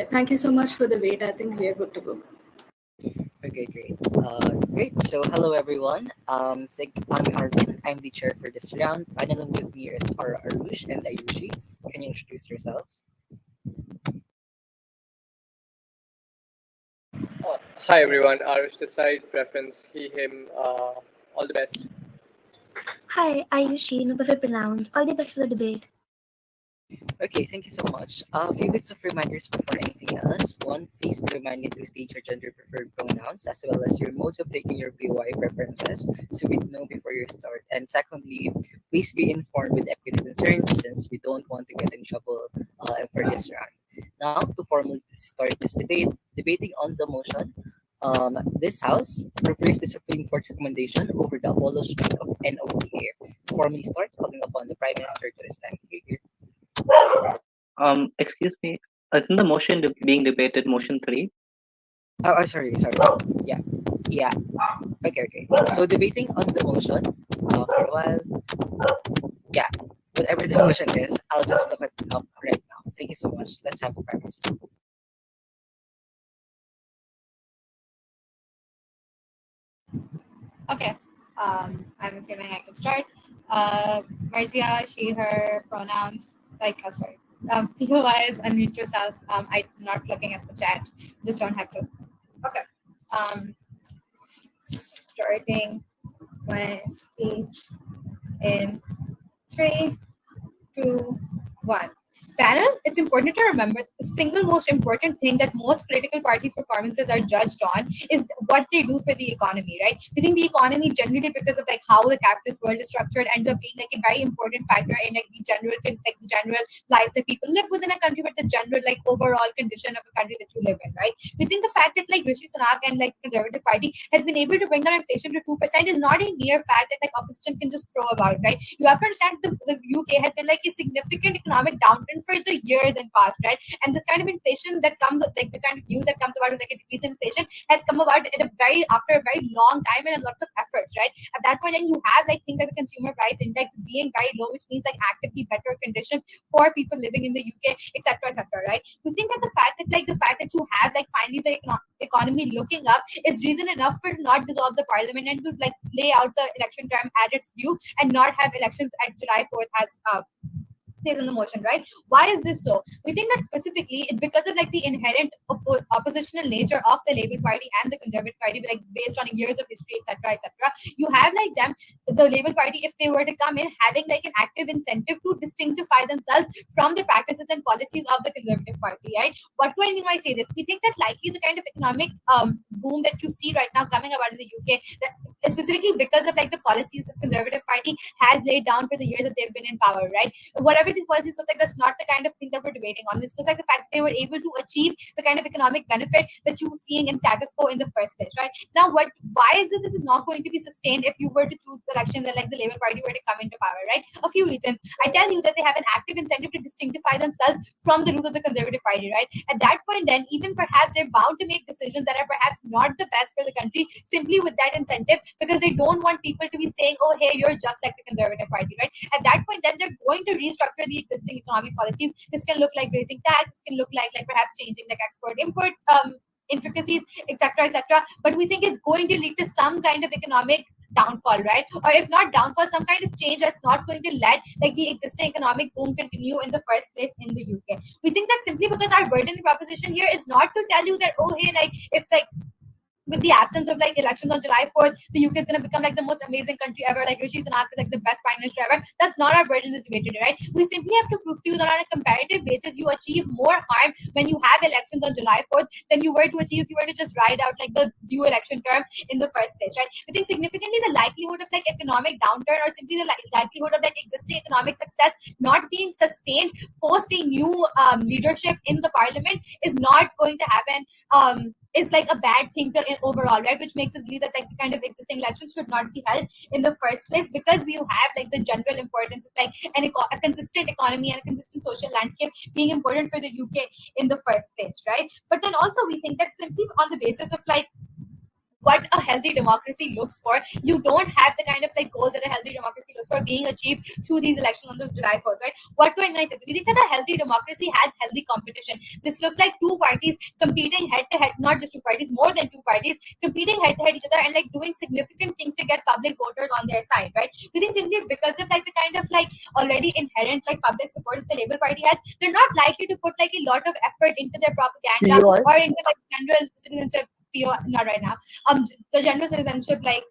Yeah, thank you so much for the wait. I think we are good to go. Okay, great. Great. So, hello everyone. I'm Arvin. I'm the chair for this round. Paneling with me is Arush and Ayushi. Can you introduce yourselves? Hi everyone, Arush this side, preference he, him, all the best. Hi, Ayushi, no prefer pronouns. All the best for the debate. Okay, thank you so much. A few bits of reminders before anything else. One, please be reminded to state your gender preferred pronouns as well as your modes of taking your POI preferences so we know before you start. And secondly, please be informed with equity concerns since we don't want to get in trouble for this round. Now, to formally start this debate, debating on the motion, this House prefers the Supreme Court recommendation over the abolishment of NOTA. To formally start, calling upon the Prime Minister to stand here. Excuse me. Isn't the motion being debated motion 3? Sorry. Yeah, yeah. Okay. So debating on the motion for a while. Yeah, whatever the motion is, I'll just look it up right now. Thank you so much. Let's have a practice. Okay. I'm assuming I can start. Marzia, she, her pronouns, sorry. POIs, unmute yourself. I'm not looking at the chat. Just don't have to. Okay. Starting my speech in 3, 2, 1. Panel, it's important to remember that the single most important thing that most political parties' performances are judged on is what they do for the economy, right? We think the economy generally, because of how the capitalist world is structured, ends up being a very important factor in the general life that people live within a country, but the general overall condition of a country that you live in, right? We think the fact that Rishi Sunak and the Conservative Party has been able to bring down inflation to 2% is not a mere fact that opposition can just throw about, right? You have to understand the UK has been a significant economic downturn for the years in past, right? And this kind of inflation that comes, the kind of news that comes about with a decrease in inflation has come about after a very long time and lots of efforts, right? At that point, then you have things like the consumer price index being very low, which means actively better conditions for people living in the UK, etc., right? We think that the fact that you have finally the economy looking up is reason enough for to not dissolve the parliament and to lay out the election term at its due and not have elections at July 4th as says in the motion, right? Why is this so? We think that specifically it's because of the inherent oppositional nature of the Labour Party and the Conservative Party, based on years of history, etc., You have the Labour Party, if they were to come in, having an active incentive to distinctify themselves from the practices and policies of the Conservative Party, right? What do I mean when I say this? We think that likely the kind of economic boom that you see right now coming about in the UK, that specifically because of the policies the Conservative Party has laid down for the years that they've been in power, right? Whatever these policies look like, that's not the kind of thing that we're debating on. It's look like the fact they were able to achieve the kind of economic benefit that you're seeing in status quo in the first place, right? Now, why is this? It is not going to be sustained if you were to choose elections that the Labour Party were to come into power, right? A few reasons. I tell you that they have an active incentive to distinctify themselves from the rule of the Conservative Party, right? At that point, then even perhaps they're bound to make decisions that are perhaps not the best for the country simply with that incentive because they don't want people to be saying, oh, hey, you're just like the Conservative Party, right? At that point, then they're going to restructure the existing economic policies. This can look like raising tax. This can look like perhaps changing export-import intricacies, etc. But we think it's going to lead to some kind of economic downfall, right? Or if not downfall, some kind of change that's not going to let the existing economic boom continue in the first place in the UK. We think that simply because our burden proposition here is not to tell you that, oh, hey, if with the absence of elections on July 4th, the UK is going to become the most amazing country ever. Rishi Sunak is the best prime minister ever. That's not our burden in this debate today, right? We simply have to prove to you that on a comparative basis, you achieve more harm when you have elections on July 4th than you were to achieve if you were to just ride out the due election term in the first place, right? We think significantly the likelihood of economic downturn or simply the likelihood of existing economic success not being sustained post a new leadership in the parliament is not going to happen. Is a bad thing overall, right? Which makes us believe that the kind of existing elections should not be held in the first place because we have the general importance of a consistent economy and a consistent social landscape being important for the UK in the first place, right? But then also we think that simply on the basis of what a healthy democracy looks for. You don't have the kind of like goal that a healthy democracy looks for being achieved through these elections on the July 4th, right? What do I mean? We think that a healthy democracy has healthy competition. This looks like two parties competing head to head, not just two parties, more than two parties competing head to head each other and like doing significant things to get public voters on their side, right? We think simply because of like the kind of like already inherent like public support that the Labour Party has, they're not likely to put like a lot of effort into their propaganda or into like general citizenship. Not right now. The general citizenship like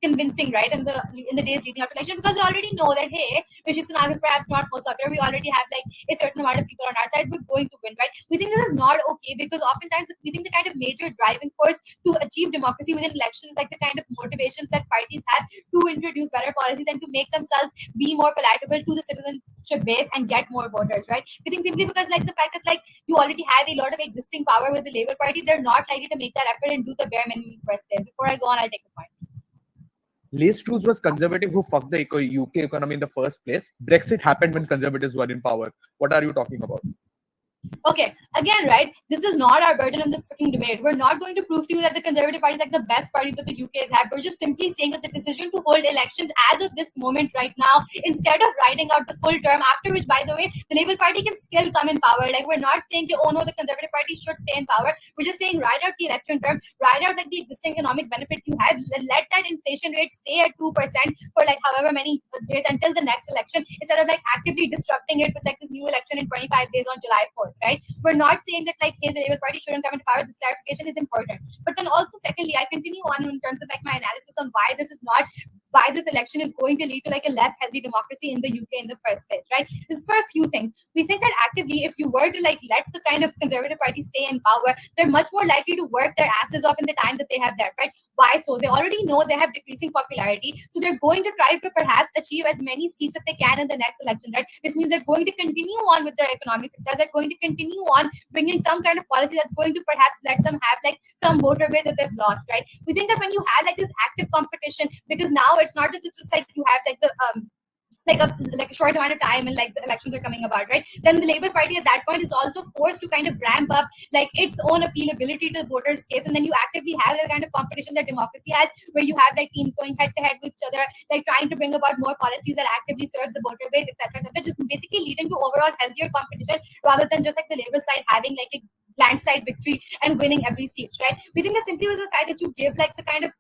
convincing, right? In the days leading up to election, because they already know that hey, Rishi Sunak is perhaps not most popular. We already have like a certain amount of people on our side. We're going to win, right? We think this is not okay because oftentimes we think the kind of major driving force to achieve democracy within elections, like the kind of motivations that parties have to introduce better policies and to make themselves be more palatable to the citizenship base and get more voters, right? We think simply because like the fact that like you already have a lot of existing power with the Labour Party, they're not likely to make that effort and do the bare minimum in the first place. Before I go on, I'll take the point. Liz Truss was conservative who fucked the UK economy in the first place. Brexit happened when conservatives were in power. What are you talking about? Okay, again, right? This is not our burden in the freaking debate. We're not going to prove to you that the Conservative Party is like the best party that the UK has had. We're just simply saying that the decision to hold elections as of this moment right now, instead of riding out the full term, after which, by the way, the Labour Party can still come in power. Like, we're not saying, oh no, the Conservative Party should stay in power. We're just saying ride out the election term, ride out like the existing economic benefits you have, let that inflation rate stay at 2% for like however many days until the next election, instead of like actively disrupting it with like this new election in 25 days on July 4th. Right? We're not saying that like hey, the Labour Party shouldn't come into power. This clarification is important. But then also, secondly, I continue on in terms of like my analysis on why this election is going to lead to like a less healthy democracy in the UK in the first place, right? This is for a few things. We think that actively, if you were to like let the kind of Conservative Party stay in power, they're much more likely to work their asses off in the time that they have left, right? Why so? They already know they have decreasing popularity, so they're going to try to perhaps achieve as many seats that they can in the next election, right? This means they're going to continue on with their economic success. They're going to continue on bringing some kind of policy that's going to perhaps let them have like some voter base that they've lost, right? We think that when you have like this active competition, because now it's not just like you have like the like a short amount of time and like the elections are coming about, right? Then the Labour Party at that point is also forced to kind of ramp up like its own appealability to the voters' case, and then you actively have the kind of competition that democracy has, where you have like teams going head to head with each other, like trying to bring about more policies that actively serve the voter base, etc., etc., just basically leading to overall healthier competition rather than just like the Labour side having like a landslide victory and winning every seat, right? We think that simply with the fact that you give like the kind of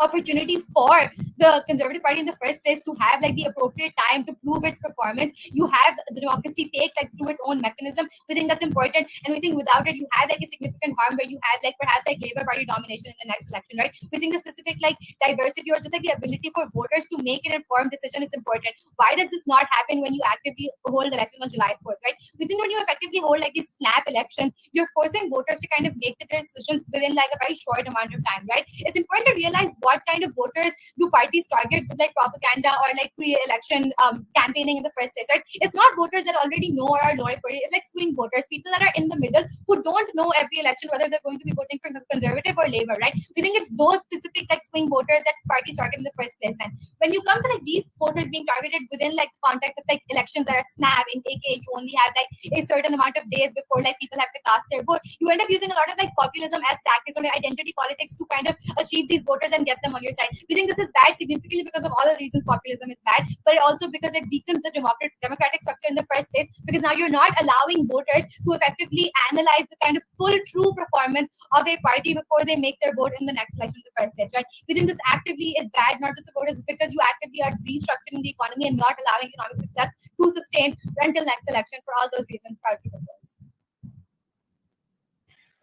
opportunity for the Conservative Party in the first place to have like the appropriate time to prove its performance. You have the democracy take like through its own mechanism. We think that's important, and we think without it, you have like a significant harm where you have like perhaps like Labour Party domination in the next election, right? We think the specific like diversity or just like the ability for voters to make an informed decision is important. Why does this not happen when you actively hold elections on July 4th, right? We think when you effectively hold like these snap elections, you're forcing voters to kind of make the decisions within like a very short amount of time, right? It's important to realize what kind of voters do parties target with like propaganda or like pre-election campaigning in the first place, right? It's not voters that already know or are loyal for it. It's like swing voters, people that are in the middle who don't know every election whether they're going to be voting for Conservative or Labour, right? We think it's those specific like swing voters that parties target in the first place. Then when you come to like these voters being targeted within like the context of like elections that are snap, in aka you only have like a certain amount of days before like people have to cast their vote, you end up using a lot of like populism as tactics or like identity politics to kind of achieve these voters and get them on your side. We think this is bad significantly because of all the reasons populism is bad, but also because it weakens the democratic structure in the first place, because now you're not allowing voters to effectively analyze the kind of full true performance of a party before they make their vote in the next election in the first place, right? We think this actively is bad, not just the voters, because you actively are restructuring the economy and not allowing economic success to sustain until next election. For all those reasons, party propose.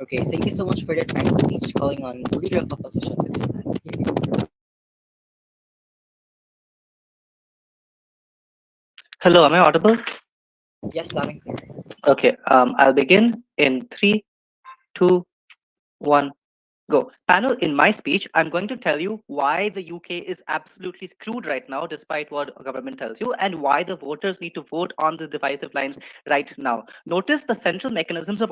Okay, thank you so much for that kind speech calling on the leader of opposition to stand. Hello, am I audible? Yes, loud and clear. Okay, I'll begin in 3, 2, 1, go. Panel, in my speech, I'm going to tell you why the UK is absolutely screwed right now, despite what government tells you, and why the voters need to vote on the divisive lines right now. Notice the central mechanisms of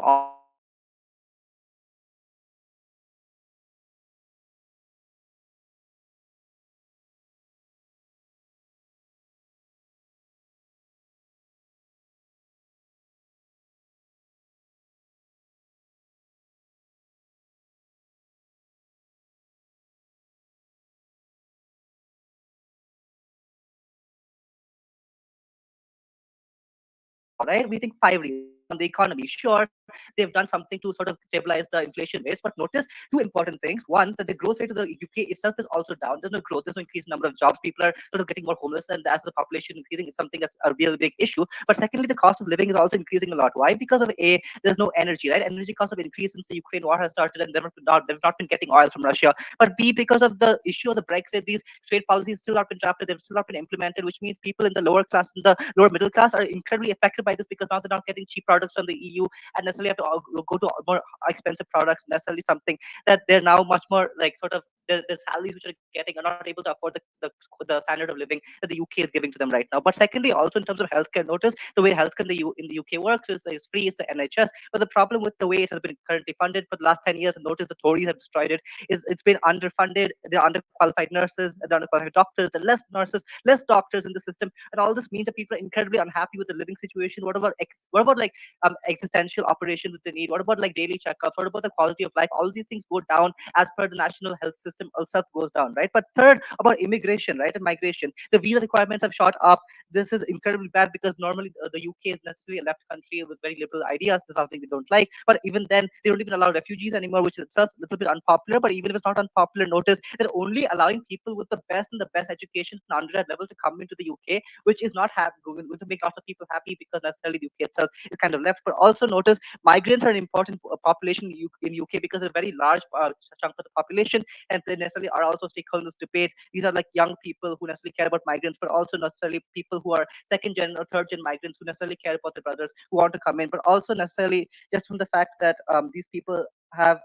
right? We think 5 reasons. On the economy, sure, they've done something to sort of stabilize the inflation rates, but notice two important things. One, that the growth rate of the UK itself is also down. There's no growth, there's no increased number of jobs. People are sort of getting more homeless, and as the population increasing, it's something that's a real big issue. But secondly, the cost of living is also increasing a lot. Why? Because of there's no energy, right? Energy costs have increased since the Ukraine war has started, and they've not been getting oil from Russia. But B, because of the issue of the Brexit, these trade policies still not been drafted, they've still not been implemented, which means people in the lower class and the lower middle class are incredibly affected by this because now they're not getting cheap products from the EU and necessarily have to go to more expensive products, necessarily something that they're now much more like sort of the salaries which are getting are not able to afford the standard of living that the UK is giving to them right now. But secondly, also in terms of healthcare, notice the way healthcare in the UK works is free, it's the NHS. But the problem with the way it has been currently funded for the last 10 years, and notice the Tories have destroyed it, is it's been underfunded. There are underqualified nurses, there are underqualified doctors, there are less nurses, less doctors in the system, and all this means that people are incredibly unhappy with the living situation. What about like existential operations that they need? What about like daily checkups? What about the quality of life? All these things go down as per the national health system itself goes down, right? But third, about immigration, right, and migration, the visa requirements have shot up. This is incredibly bad because normally the UK is necessarily a left country with very liberal ideas. This is something they don't like. But even then, they don't even allow refugees anymore, which is itself a little bit unpopular. But even if it's not unpopular, notice that only allowing people with the best and the best education from undergrad level to come into the UK, which is not going to make lots of people happy because necessarily the UK itself is kind of left. But also notice migrants are an important population in UK because a very large chunk of the population, and they necessarily are also stakeholders in this debate. These are like young people who necessarily care about migrants, but also necessarily people who are second gen or third gen migrants who necessarily care about their brothers who want to come in, but also necessarily just from the fact that these people have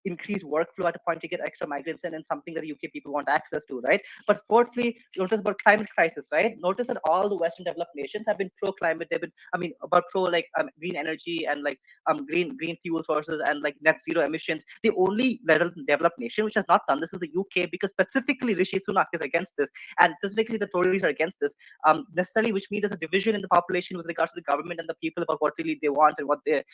increased workflow at a point to get extra migrants in, and something that the UK people want access to, right? But fourthly, notice about climate crisis, right? Notice that all the Western developed nations have been pro climate. They've been, about pro like green energy and like green fuel sources and like net zero emissions. The only developed nation which has not done this is the UK, because specifically Rishi Sunak is against this, and specifically the Tories are against this. Necessarily, which means there's a division in the population with regards to the government and the people about what really they want and what the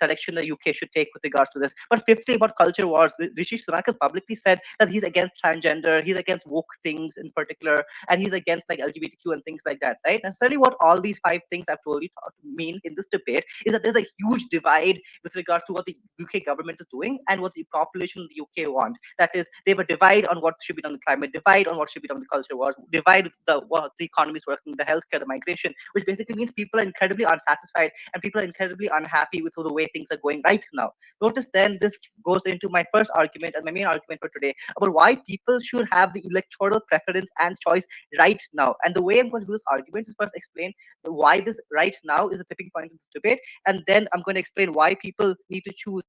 direction the UK should take with regards to this. But fifthly, about culture wars, Rishi Sunak has publicly said that he's against transgender, he's against woke things in particular, and he's against like LGBTQ and things like that, right? Necessarily, what all these five things I've told you mean in this debate is that there's a huge divide with regards to what the UK government is doing and what the population of the UK want. That is, they have a divide on what should be done with climate, divide on what should be done with culture wars, divide with what the economy is working, the healthcare, the migration, which basically means people are incredibly unsatisfied and people are incredibly unhappy with the way things are going right now. Notice then this goes into my first argument and my main argument for today about why people should have the electoral preference and choice right now. And the way I'm going to do this argument is first explain why this right now is a tipping point in this debate, and then I'm going to explain why people need to choose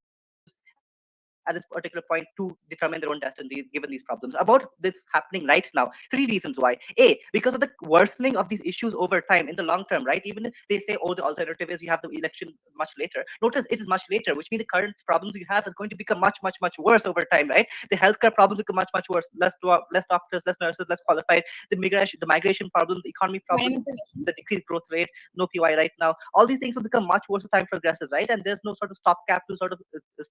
at this particular point to determine their own destiny given these problems. About this happening right now, three reasons why. Because of the worsening of these issues over time in the long term, right? Even if they say, oh, the alternative is you have the election much later. Notice it is much later, which means the current problems you have is going to become much worse over time, right? The healthcare problems become much worse. Less doctors, less nurses, less qualified. The migration problems, the economy problems, the decreased growth rate, no PY right now. All these things will become much worse as time progresses, right? And there's no sort of stopgap to sort of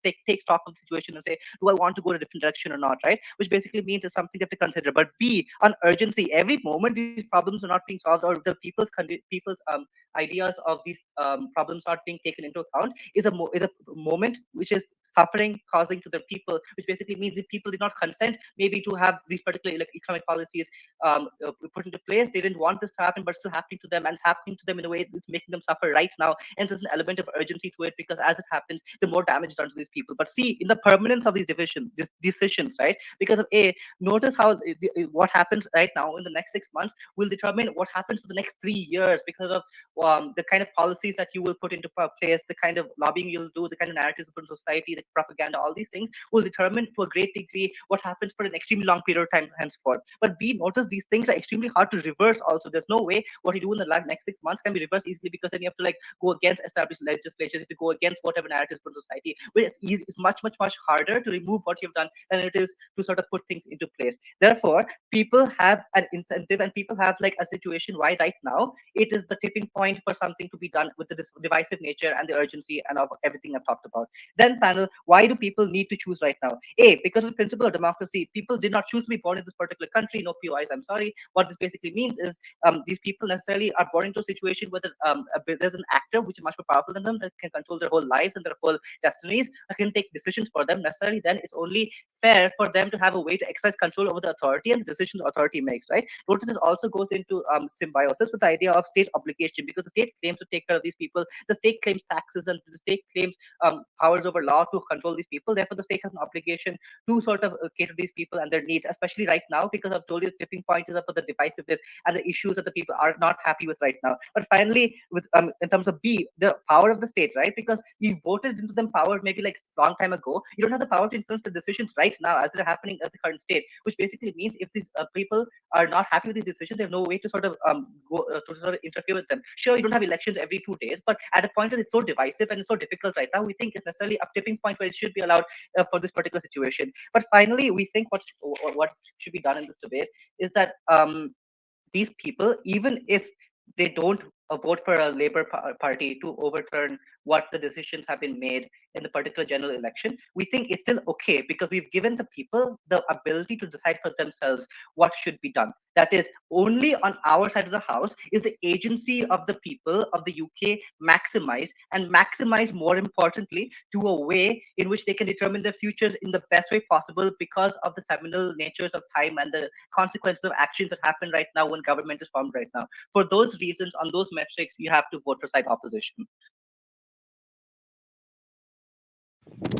take stock of the situation and say, do I want to go in a different direction or not, right? Which basically means it's something they have to consider. But B, on urgency, every moment these problems are not being solved or the people's ideas of these problems not being taken into account is a moment which is suffering causing to the people, which basically means if people did not consent maybe to have these particular economic policies put into place, they didn't want this to happen, but it's still happening to them, and it's happening to them in a way that's making them suffer right now. And there's an element of urgency to it because as it happens, the more damage is done to these people. But see, in the permanence of these decisions, right? Because of notice how what happens right now in the next 6 months will determine what happens for the next 3 years because of the kind of policies that you will put into place, the kind of lobbying you'll do, the kind of narratives you put in society, the propaganda, all these things will determine to a great degree what happens for an extremely long period of time henceforth. But B, notice these things are extremely hard to reverse also. There's no way what you do in the next 6 months can be reversed easily because then you have to like go against established legislatures, to go against whatever narratives put in society. But it's much harder to remove what you've done than it is to sort of put things into place. Therefore, people have an incentive and people have like a situation why right now it is the tipping point for something to be done with the divisive nature and the urgency and of everything I've talked about. Then panel, Why do people need to choose right now? A, because of the principle of democracy. People did not choose to be born in this particular country. No POIs, I'm sorry. What this basically means is these people necessarily are born into a situation where there's an actor which is much more powerful than them, that can control their whole lives and their whole destinies, that can take decisions for them. Necessarily, then it's only fair for them to have a way to exercise control over the authority and the decisions the authority makes, right? Notice this also goes into symbiosis with the idea of state obligation, because the state claims to take care of these people. The state claims taxes, and the state claims powers over law to control these people. Therefore, the state has an obligation to sort of cater to these people and their needs, especially right now, because I've told you the tipping point is up for the divisiveness and the issues that the people are not happy with right now. But finally, with in terms of B, the power of the state, right? Because you voted into them power maybe like a long time ago. You don't have the power to influence the decisions right now as they're happening at the current state, which basically means if these people are not happy with these decisions, they have no way to sort of to sort of interfere with them. Sure, you don't have elections every 2 days, but at a point that it's so divisive and it's so difficult right now, we think it's necessarily a tipping point where it should be allowed for this particular situation. But finally, we think what should be done in this debate is that these people, even if they don't vote for a Labour Party to overturn what the decisions have been made in the particular general election, we think it's still okay, because we've given the people the ability to decide for themselves what should be done. That is, only on our side of the house is the agency of the people of the UK maximized, and maximized more importantly to a way in which they can determine their futures in the best way possible, because of the seminal natures of time and the consequences of actions that happen right now when government is formed right now. For those reasons, on those metrics, you have to vote for side opposition.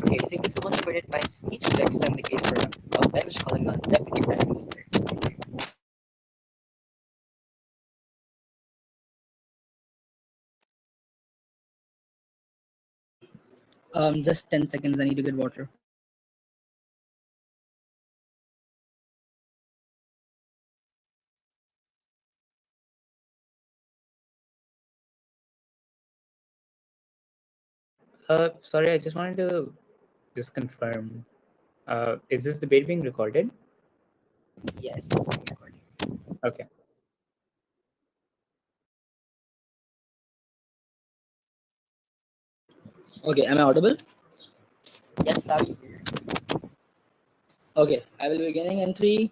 Okay, thank you so much for that fine speech. To extend the case for bench calling on Deputy Prime Minister. Just 10 seconds. I need to get water. Sorry, I just wanted to just confirm. Is this debate being recorded? Yes, it's being recorded. Okay. Okay, am I audible? Yes, loud and clear. Okay, I will be beginning in 3,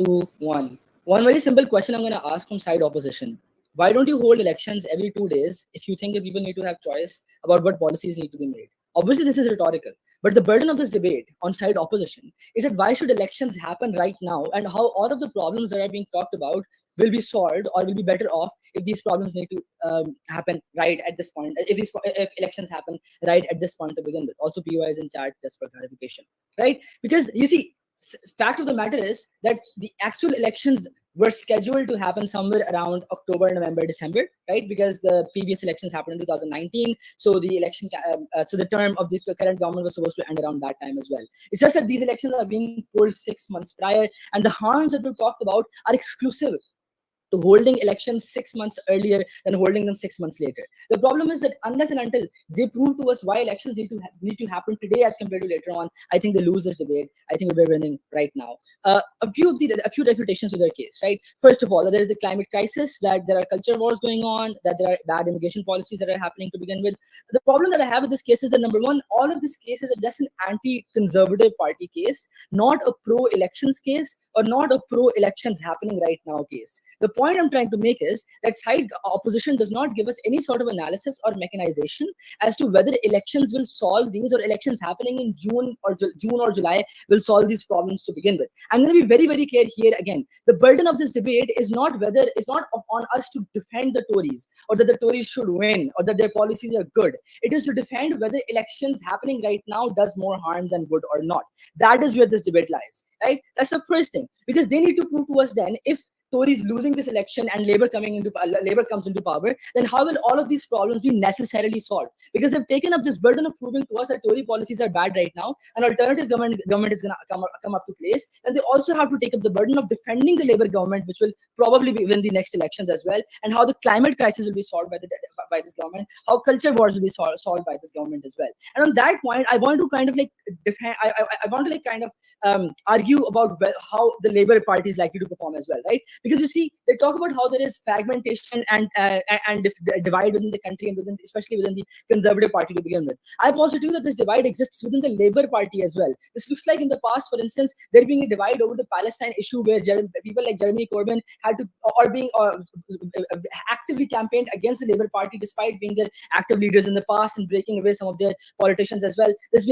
2, 1. One very simple question I'm going to ask from side opposition. Why don't you hold elections every 2 days if you think that people need to have choice about what policies need to be made? Obviously, this is rhetorical, but the burden of this debate on side opposition is that why should elections happen right now, and how all of the problems that are being talked about will be solved or will be better off if these problems need to happen right at this point, if elections happen right at this point to begin with. Also, POI is in chat just for clarification, right? Because you see, fact of the matter is that the actual elections were scheduled to happen somewhere around October, November, December, right? Because the previous elections happened in 2019. So the election, so the term of the current government was supposed to end around that time as well. It's just that these elections are being pulled 6 months prior, and the harms that we talked about are exclusive to holding elections 6 months earlier than holding them 6 months later. The problem is that unless and until they prove to us why elections need to happen today as compared to later on, I think they lose this debate. I think we're winning right now. A few refutations of their case, right? First of all, there is the climate crisis, that there are culture wars going on, that there are bad immigration policies that are happening to begin with. The problem that I have with this case is that, number one, all of these cases are just an anti-conservative party case, not a pro-elections case, or not a pro-elections happening right now case. The point I'm trying to make is that side opposition does not give us any sort of analysis or mechanization as to whether elections will solve these, or elections happening in June or July will solve these problems to begin with. I'm going to be very, very clear here again. The burden of this debate is not on us to defend the Tories, or that the Tories should win, or that their policies are good. It is to defend whether elections happening right now does more harm than good or not. That is where this debate lies, right? That's the first thing, because they need to prove to us then, if Tories losing this election and Labour comes into power, then how will all of these problems be necessarily solved? Because they've taken up this burden of proving to us that Tory policies are bad right now, an alternative government is going to come up to place, and they also have to take up the burden of defending the Labour government, which will probably win the next elections as well, and how the climate crisis will be solved by this government, how culture wars will be solved by this government as well. And on that point, I want to kind of like defend, I want to like kind of argue about how the Labour Party is likely to perform as well, right? Because you see, they talk about how there is fragmentation and divide within the country and especially within the Conservative Party to begin with. I posit to you that this divide exists within the Labour Party as well. This looks like in the past, for instance, there being a divide over the Palestine issue where people like Jeremy Corbyn had to or being actively campaigned against the Labour Party despite being their active leaders in the past and breaking away some of their politicians as well. This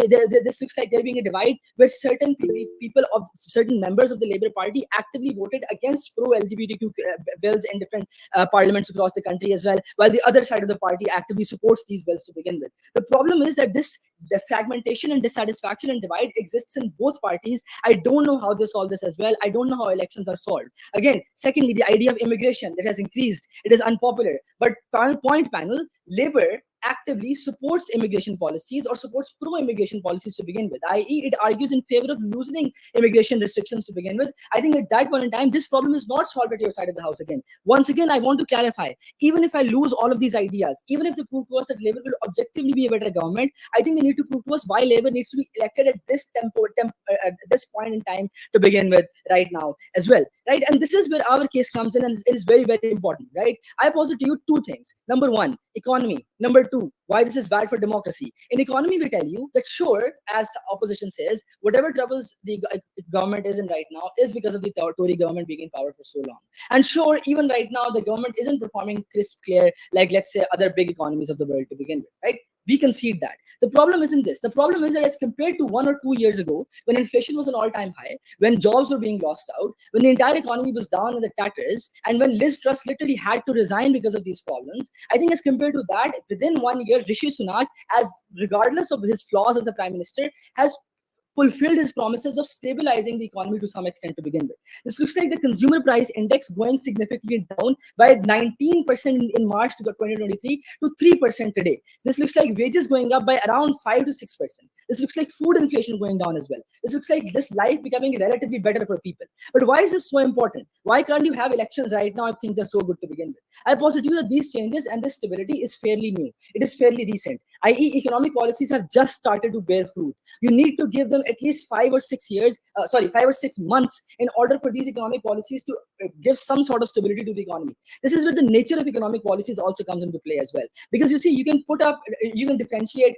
looks like there being a divide where certain people of certain members of the Labour Party actively voted against pro-LGBTQ bills in different parliaments across the country as well, while the other side of the party actively supports these bills to begin with. The problem is that the fragmentation and dissatisfaction and divide exists in both parties. I don't know how they solve this as well. I don't know how elections are solved. Again, secondly, the idea of immigration that has increased. It is unpopular. But point panel, Labour actively supports immigration policies or supports pro-immigration policies to begin with, i.e. it argues in favor of loosening immigration restrictions to begin with. I think at that point in time, this problem is not solved at your side of the house again. Once again, I want to clarify, even if I lose all of these ideas, even if they prove to us that Labour will objectively be a better government, I think they need to prove to us why Labour needs to be elected at this at this point in time to begin with right now as well, right? And this is where our case comes in, and it is very, very important, right? I posit to you two things. Number one, economy. Number two, why this is bad for democracy. In economy, we tell you that sure, as opposition says, whatever troubles the government is in right now is because of the Tory government being in power for so long. And sure, even right now, the government isn't performing crisp clear like, let's say, other big economies of the world to begin with, right? We concede that. The problem isn't this. The problem is that as compared to 1 or 2 years ago, when inflation was an all-time high, when jobs were being lost out, when the entire economy was down in the tatters, and when Liz Truss literally had to resign because of these problems, I think as compared to that, within 1 year, Rishi Sunak, as regardless of his flaws as a prime minister, has fulfilled his promises of stabilizing the economy to some extent to begin with. This looks like the consumer price index going significantly down by 19% in March 2023 to 3% today. This looks like wages going up by around 5 to 6%. This looks like food inflation going down as well. This looks like this life becoming relatively better for people. But why is this so important? Why can't you have elections right now if things are so good to begin with? I posit to you that these changes and this stability is fairly new. It is fairly recent, i.e. economic policies have just started to bear fruit. You need to give them at least 5 or 6 months in order for these economic policies to give some sort of stability to the economy. This is where the nature of economic policies also comes into play as well. Because you see, you can differentiate,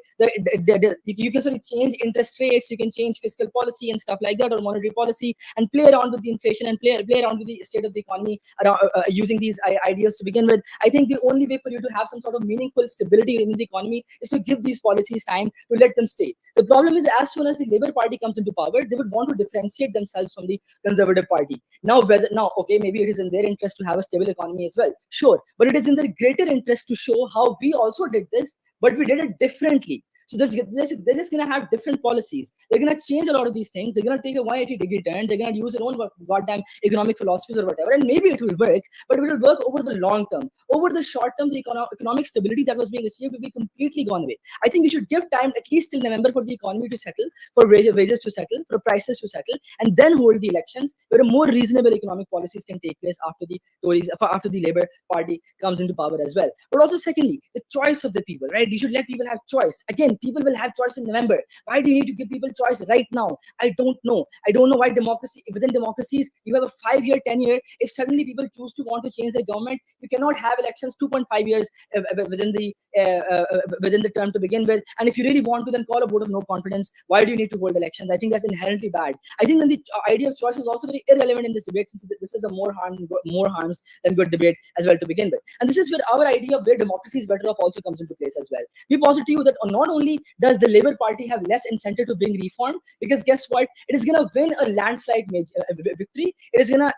you can sort of change interest rates, you can change fiscal policy and stuff like that, or monetary policy, and play around with the inflation and play around with the state of the economy around, using these ideas to begin with. I think the only way for you to have some sort of meaningful stability in the economy is to give these policies time to let them stay. The problem is, as soon as the Labour Party comes into power, they would want to differentiate themselves from the Conservative Party. Okay, maybe it is in their interest to have a stable economy as well. Sure, but it is in their greater interest to show how we also did this, but we did it differently. So they're just going to have different policies. They're going to change a lot of these things. They're going to take a 180-degree turn. They're going to use their own goddamn economic philosophies or whatever. And maybe it will work, but it will work over the long term. Over the short term, the economic stability that was being achieved will be completely gone away. I think you should give time at least till November for the economy to settle, for wages to settle, for prices to settle, and then hold the elections where a more reasonable economic policies can take place after the Labour Party comes into power as well. But also, secondly, the choice of the people, right? You should let people have choice. Again, people will have choice in November. Why do you need to give people choice right now? I don't know. I don't know why within democracies, you have a 5-year, 10-year. If suddenly people choose to want to change their government, you cannot have elections 2.5 years within the term to begin with. And if you really want to then call a vote of no confidence, why do you need to hold elections? I think that's inherently bad. I think then the idea of choice is also very irrelevant in this debate, since this is a more harms than good debate as well to begin with. And this is where our idea of where democracy is better off also comes into place as well. We posit to you that not only does the Labour Party have less incentive to bring reform, because guess what? It is going to win a landslide victory. It is going to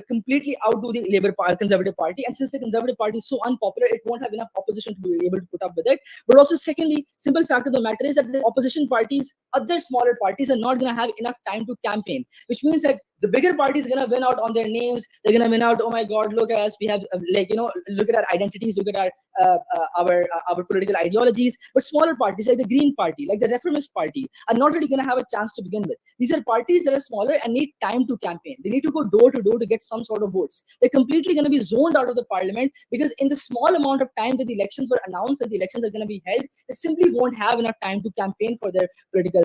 completely outdo the Conservative Party, and since the Conservative Party is so unpopular, it won't have enough opposition to be able to put up with it. But also, secondly, simple fact of the matter is that the opposition parties, other smaller parties, are not going to have enough time to campaign, which means that the bigger party is going to win out on their names. They're going to win out. Oh my God, look at us. We have look at our identities. Look at our political ideologies. But smaller parties like the Green Party, like the Reformist Party, are not really going to have a chance to begin with. These are parties that are smaller and need time to campaign. They need to go door to door to get some sort of votes. They're completely going to be zoned out of the parliament because in the small amount of time that the elections were announced and the elections are going to be held, they simply won't have enough time to campaign for their political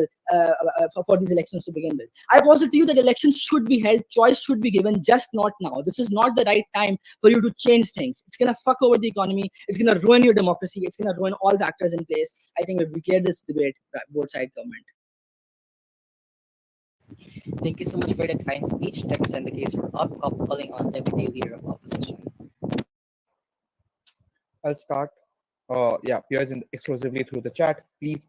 for these elections to begin with. I posit to you that elections should should be held, choice should be given, just not now. This is not the right time for you to change things. It's going to fuck over the economy. It's going to ruin your democracy. It's going to ruin all the actors in place. I think we cleared this debate, both side government. Thank you so much for that fine speech. Text and the case for up, calling on deputy leader of opposition. I'll start. Yeah, Pierre's exclusively through the chat. Please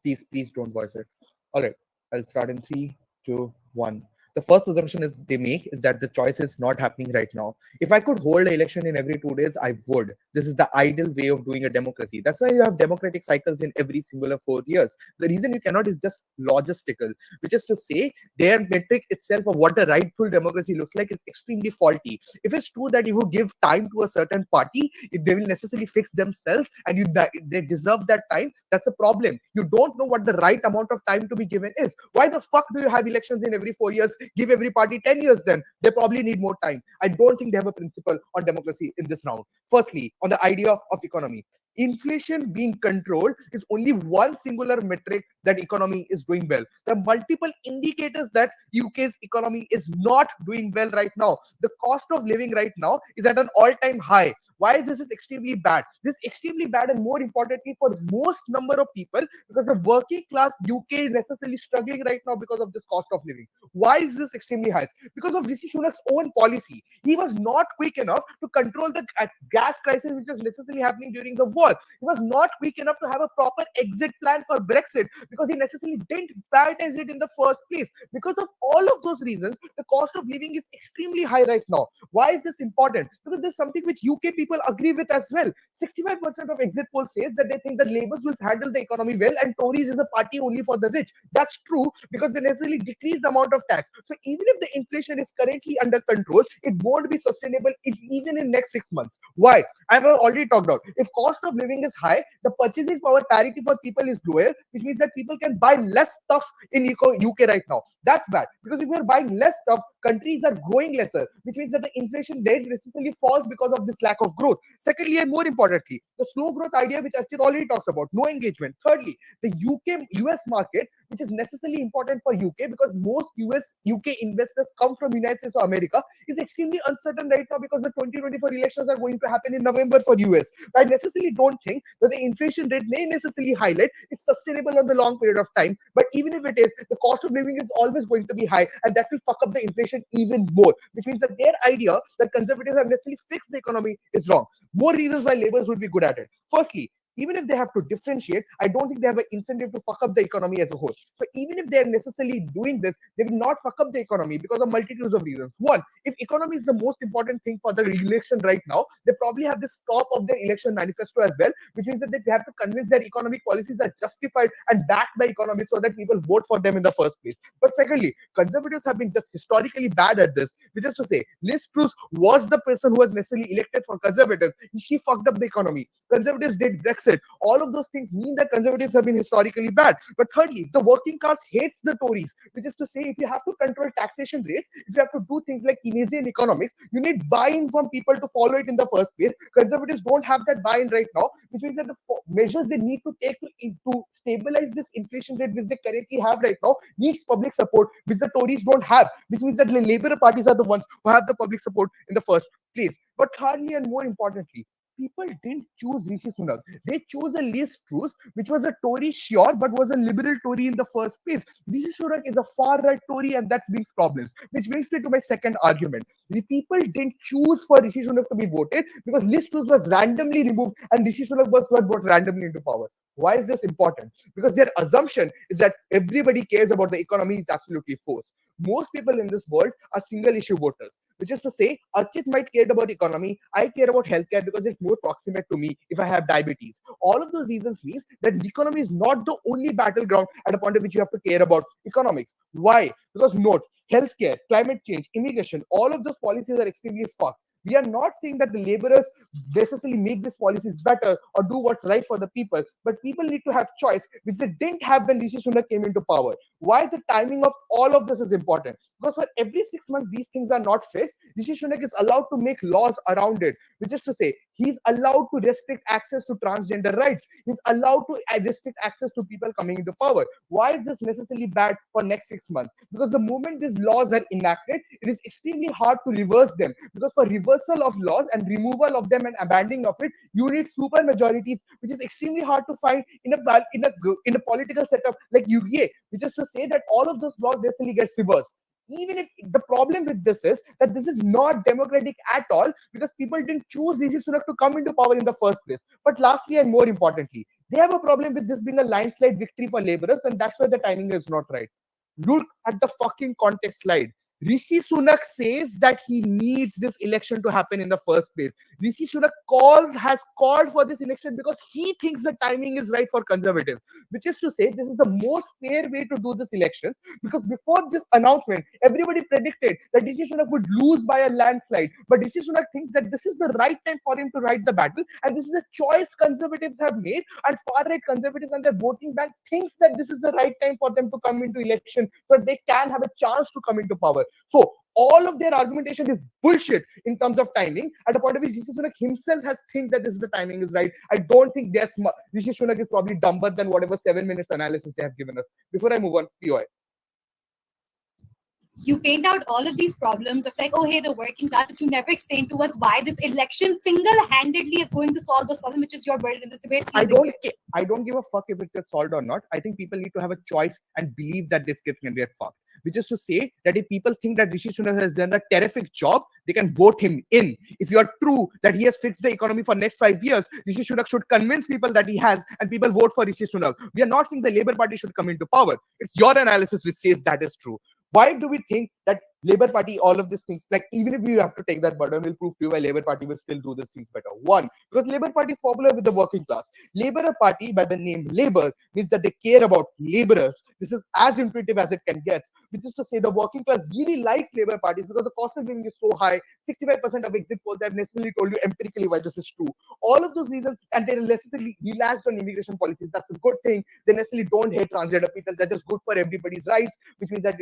don't voice it. All right, I'll start in 3, 2, 1. The first assumption they make is that the choice is not happening right now. If I could hold an election in every 2 days, I would. This is the ideal way of doing a democracy. That's why you have democratic cycles in every singular 4 years. The reason you cannot is just logistical, which is to say their metric itself of what a rightful democracy looks like is extremely faulty. If it's true that if you give time to a certain party, they will necessarily fix themselves and they deserve that time, that's a problem. You don't know what the right amount of time to be given is. Why the fuck do you have elections in every 4 years? Give every party 10 years then. They probably need more time. I don't think they have a principle on democracy in this round. Firstly, on the idea of economy. Inflation being controlled is only one singular metric that economy is doing well. There are multiple indicators that UK's economy is not doing well right now. The cost of living right now is at an all-time high. Why this is extremely bad? This is extremely bad, and more importantly for most number of people, because the working class UK is necessarily struggling right now because of this cost of living. Why is this extremely high? Because of Rishi Sunak's own policy. He was not quick enough to control the gas crisis which is necessarily happening during the war. He was not quick enough to have a proper exit plan for Brexit because he necessarily didn't prioritize it in the first place. Because of all of those reasons, the cost of living is extremely high right now. Why is this important? Because there's something which UK people agree with as well. 65% of exit polls says that they think that Labour will handle the economy well and Tories is a party only for the rich. That's true because they necessarily decrease the amount of tax. So even if the inflation is currently under control, it won't be sustainable even in next 6 months. Why? I've already talked about. If cost of living is high, the purchasing power parity for people is lower, which means that people can buy less stuff in UK right now. That's bad because if you're buying less stuff, countries are growing lesser, which means that the inflation rate necessarily falls because of this lack of growth. Secondly, and more importantly, the slow growth idea, which Achit already talks about, no engagement. Thirdly, the US market, which is necessarily important for UK because most UK investors come from United States or America, is extremely uncertain right now because the 2024 elections are going to happen in November for US. I necessarily don't think that the inflation rate may necessarily highlight is sustainable on the long period of time. But even if it is, the cost of living is always going to be high, and that will fuck up the inflation even more, which means that their idea that conservatives have necessarily fixed the economy is wrong. More reasons why Labours would be good at it. Firstly, even if they have to differentiate, I don't think they have an incentive to fuck up the economy as a whole. So even if they're necessarily doing this, they will not fuck up the economy because of multitudes of reasons. One, if economy is the most important thing for the election right now, they probably have this top of their election manifesto as well, which means that they have to convince their economic policies are justified and backed by economy so that people vote for them in the first place. But secondly, conservatives have been just historically bad at this, which is to say, Liz Truss was the person who was necessarily elected for conservatives. She fucked up the economy. Conservatives did Brexit. All of those things mean that conservatives have been historically bad. But thirdly, the working class hates the Tories, which is to say, if you have to control taxation rates, if you have to do things like Keynesian economics, you need buy-in from people to follow it in the first place. Conservatives don't have that buy-in right now, which means that the measures they need to take to stabilize this inflation rate, which they currently have right now, needs public support, which the Tories don't have, which means that the Labour parties are the ones who have the public support in the first place. But thirdly, and more importantly, people didn't choose Rishi Sunak. They chose a Liz Truss, which was a Tory, sure, but was a liberal Tory in the first place. Rishi Sunak is a far-right Tory, and that brings problems. Which brings me to my second argument. The people didn't choose for Rishi Sunak to be voted because Liz Truss was randomly removed and Rishi Sunak was not brought randomly into power. Why is this important? Because their assumption is that everybody cares about the economy is absolutely false. Most people in this world are single-issue voters, which is to say, Archit might care about economy, I care about healthcare because it's more proximate to me if I have diabetes. All of those reasons means that economy is not the only battleground at a point at which you have to care about economics. Why? Because note, healthcare, climate change, immigration, all of those policies are extremely fucked. We are not saying that the laborers necessarily make these policies better or do what's right for the people, but people need to have choice, which they didn't have when Rishi Sunak came into power. Why the timing of all of this is important? Because for every 6 months these things are not fixed, Rishi Sunak is allowed to make laws around it, which is to say he's allowed to restrict access to transgender rights. He's allowed to restrict access to people coming into power. Why is this necessarily bad for next 6 months? Because the moment these laws are enacted, it is extremely hard to reverse them. Because for reversal of laws and removal of them and abandoning of it, you need super majorities, which is extremely hard to find in a political setup like UDA, which is to say that all of those laws necessarily gets reversed. Even if the problem with this is that this is not democratic at all, because people didn't choose Rishi Sunak to come into power in the first place. But lastly and more importantly, they have a problem with this being a landslide victory for laborers, and that's why the timing is not right. Look at the fucking context slide. Rishi Sunak says that he needs this election to happen in the first place. Rishi Sunak has called for this election because he thinks the timing is right for conservatives, which is to say this is the most fair way to do this elections, because before this announcement, everybody predicted that Rishi Sunak would lose by a landslide. But Rishi Sunak thinks that this is the right time for him to ride the battle, and this is a choice conservatives have made, and far-right conservatives and their voting bank thinks that this is the right time for them to come into election so that they can have a chance to come into power. So all of their argumentation is bullshit in terms of timing. At a point of view, Rishi Sunak himself has think that this is the timing is right. I don't think Rishi Sunak is probably dumber than whatever 7 minutes analysis they have given us. Before I move on, POI. You paint out all of these problems of like, oh, hey, the working class, but you never explain to us why this election single-handedly is going to solve those problems, which is your burden in this debate. I don't give a fuck if it gets solved or not. I think people need to have a choice and believe that this can get fucked. Which is to say that if people think that Rishi Sunak has done a terrific job, they can vote him in. If you are true that he has fixed the economy for next 5 years, Rishi Sunak should convince people that he has, and people vote for Rishi Sunak. We are not saying the Labour Party should come into power. It's your analysis which says that is true. Why do we think that Labour Party, all of these things, like even if you have to take that burden, we'll prove to you why Labour Party will still do these things better. One, because Labour Party is popular with the working class. Labour Party, by the name Labour, means that they care about labourers. This is as intuitive as it can get, which is to say the working class really likes Labour parties because the cost of living is so high. 65% of exit polls have necessarily told you empirically why this is true. All of those reasons, and they're necessarily relaxed on immigration policies. That's a good thing. They necessarily don't hate transgender people. They're just good for everybody's rights, which means that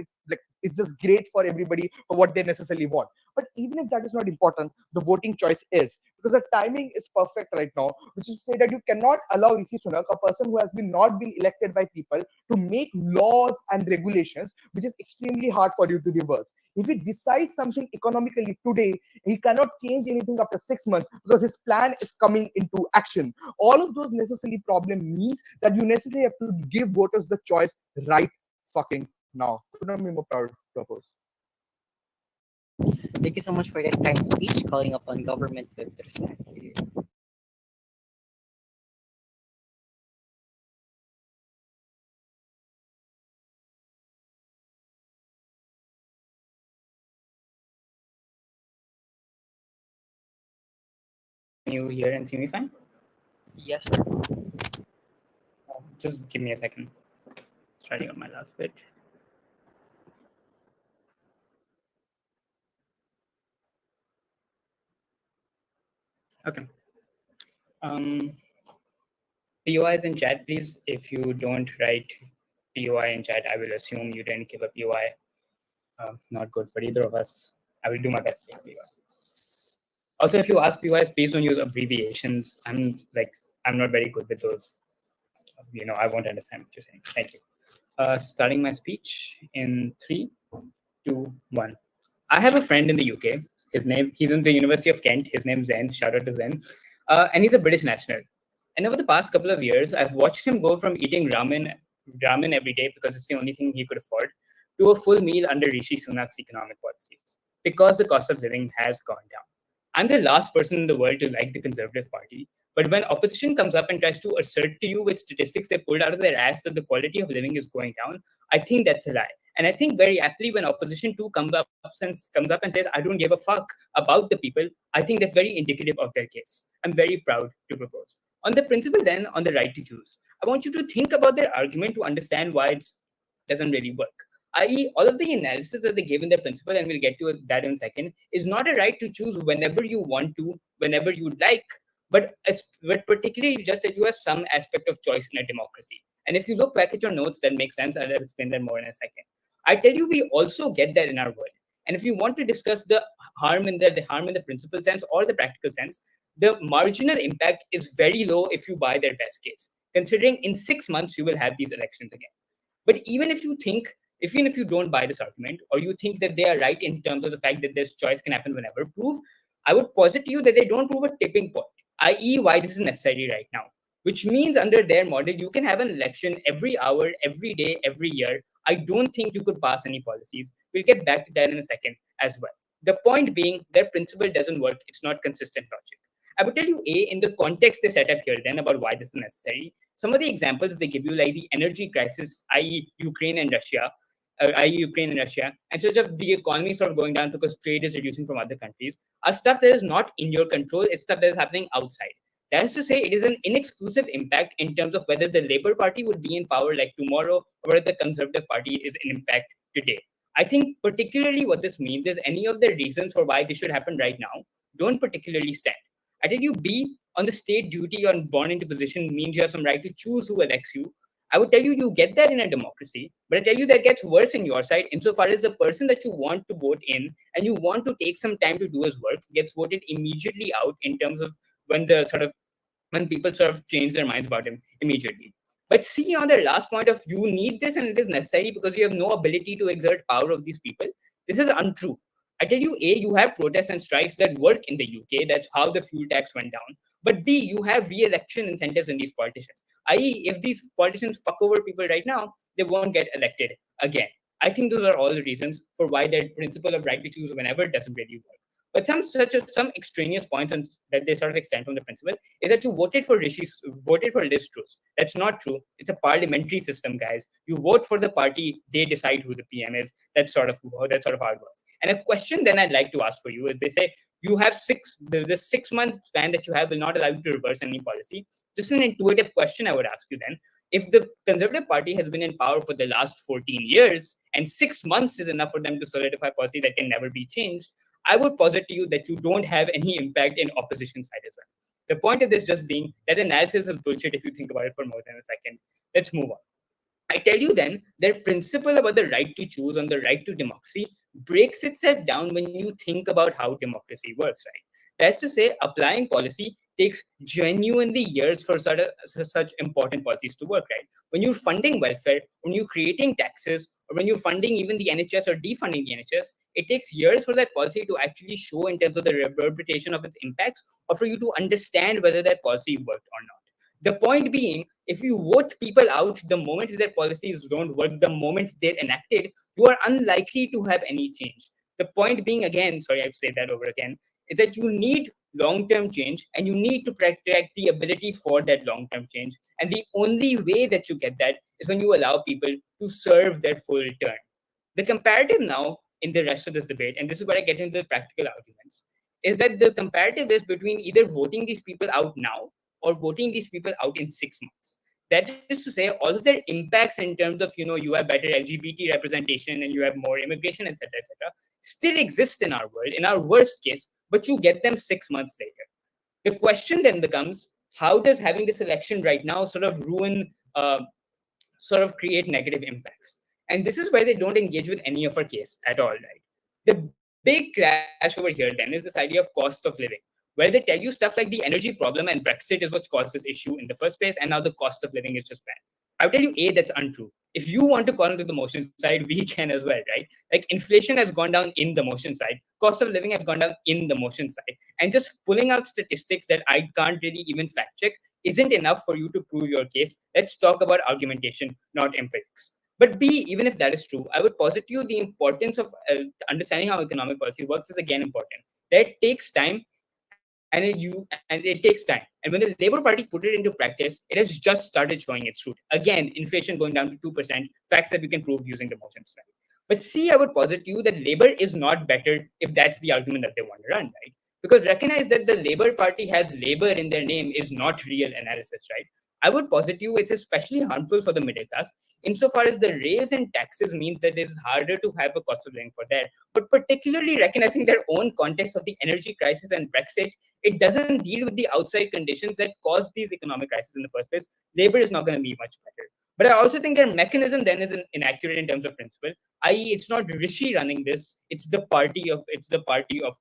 it's just great for everybody for what they necessarily want. But even if that is not important, the voting choice is, because the timing is perfect right now, which is to say that you cannot allow Rishi Sunak, a person who has not been elected by people, to make laws and regulations, which is extremely hard for you to reverse. If he decides something economically today, he cannot change anything after 6 months because his plan is coming into action. All of those necessarily problem means that you necessarily have to give voters the choice right fucking now. Could not be more proud to oppose. Thank you so much for that kind speech calling upon government with respect. Can you hear and see me fine? Yes, sir. Just give me a second. Starting on my last bit. Okay. POIs in chat, please. If you don't write POI in chat, I will assume you didn't give a POI. Not good for either of us. I will do my best to make POI. Also, if you ask POIs, please don't use abbreviations. I'm not very good with those. I won't understand what you're saying. Thank you. Starting my speech in 3, 2, 1. I have a friend in the UK. He's in the University of Kent. His name's Zen. Shout out to Zen. And he's a British national. And over the past couple of years, I've watched him go from eating ramen every day because it's the only thing he could afford, to a full meal under Rishi Sunak's economic policies, because the cost of living has gone down. I'm the last person in the world to like the Conservative Party, but when opposition comes up and tries to assert to you with statistics they pulled out of their ass that the quality of living is going down, I think that's a lie. And I think very aptly when opposition too comes up and says, I don't give a fuck about the people, I think that's very indicative of their case. I'm very proud to propose. On the principle then, on the right to choose, I want you to think about their argument to understand why it doesn't really work. i.e., all of the analysis that they give in their principle, and we'll get to that in a second, is not a right to choose whenever you want to, whenever you like, but particularly just that you have some aspect of choice in a democracy. And if you look back at your notes, that makes sense. I'll explain that more in a second. I tell you, we also get that in our world. And if you want to discuss the harm in the principle sense or the practical sense, the marginal impact is very low if you buy their best case, considering in 6 months you will have these elections again. But even if you don't buy this argument, or you think that they are right in terms of the fact that this choice can happen whenever, I would posit to you that they don't prove a tipping point, i.e., why this is necessary right now. Which means under their model, you can have an election every hour, every day, every year. I don't think you could pass any policies. We'll get back to that in a second as well. The point being, their principle doesn't work. It's not consistent logic. I would tell you, in the context they set up here then about why this is necessary, some of the examples they give you, like the energy crisis, i.e. Ukraine and Russia, and such of the economy sort of going down because trade is reducing from other countries, are stuff that is not in your control. It's stuff that is happening outside. That is to say, it is an inexclusive impact in terms of whether the Labour Party would be in power like tomorrow, or whether the Conservative Party is in impact today. I think particularly what this means is any of the reasons for why this should happen right now don't particularly stand. I tell you, B, on the state duty on born into position means you have some right to choose who elects you. I would tell you, you get that in a democracy, but I tell you that gets worse in your side insofar as the person that you want to vote in and you want to take some time to do his work gets voted immediately out in terms of when people sort of change their minds about him immediately. But see, on the last point of you need this and it is necessary because you have no ability to exert power of these people, this is untrue. I tell you, A, you have protests and strikes that work in the UK. That's how the fuel tax went down. But B, you have re-election incentives in these politicians. I.e., if these politicians fuck over people right now, they won't get elected again. I think those are all the reasons for why that principle of right to choose whenever doesn't really work. But some extraneous points that they sort of extend from the principle is that you voted for Liz Truss. That's not true. It's a parliamentary system, guys. You vote for the party, they decide who the PM is. That's sort of how it works. And a question then I'd like to ask for you is, they say you have the 6 month span that you have will not allow you to reverse any policy. Just an intuitive question I would ask you then. If the Conservative Party has been in power for the last 14 years and 6 months is enough for them to solidify policy that can never be changed, I would posit to you that you don't have any impact in opposition side as well. The point of this just being that analysis is bullshit if you think about it for more than a second. Let's move on. I tell you then, their principle about the right to choose and the right to democracy breaks itself down when you think about how democracy works, right? That's to say, applying policy takes genuinely years for such important policies to work, right? When you're funding welfare, when you're creating taxes, or when you're funding even the NHS or defunding the NHS, it takes years for that policy to actually show in terms of the reverberation of its impacts, or for you to understand whether that policy worked or not. The point being, if you vote people out the moment their policies don't work, the moment they're enacted, you are unlikely to have any change. The point being, again, sorry, I've said that over again, is that you need long-term change and you need to protect the ability for that long-term change. And the only way that you get that is when you allow people to serve their full term. The comparative now in the rest of this debate, and this is where I get into the practical arguments, is that the comparative is between either voting these people out now or voting these people out in 6 months. That is to say, all of their impacts in terms of, you have better LGBT representation and you have more immigration, etc., still exist in our world, in our worst case, but you get them 6 months later. The question then becomes, how does having this election right now sort of create negative impacts? And this is where they don't engage with any of our case at all, right? The big clash over here then is this idea of cost of living, where they tell you stuff like the energy problem and Brexit is what caused this issue in the first place, and now the cost of living is just bad. I would tell you, A, that's untrue. If you want to call into the motion side, we can as well, right? Like inflation has gone down in the motion side, cost of living has gone down in the motion side, and just pulling out statistics that I can't really even fact check isn't enough for you to prove your case. Let's talk about argumentation, not empirics. But B, even if that is true, I would posit to you the importance of understanding how economic policy works is again important. That takes time, and it takes time. And when the Labour Party put it into practice, it has just started showing its fruit. Again, inflation going down to 2%, facts that we can prove using the motion slide. But C, I would posit to you that Labour is not better if that's the argument that they want to run, right? Because recognize that the Labour Party has Labour in their name is not real analysis, right? I would posit you it's especially harmful for the middle class, insofar as the raise in taxes means that it is harder to have a cost of living for that. But particularly recognizing their own context of the energy crisis and Brexit, it doesn't deal with the outside conditions that caused these economic crises in the first place. Labor is not going to be much better. But I also think their mechanism then is inaccurate in terms of principle. I.e., it's not Rishi running this; it's the party of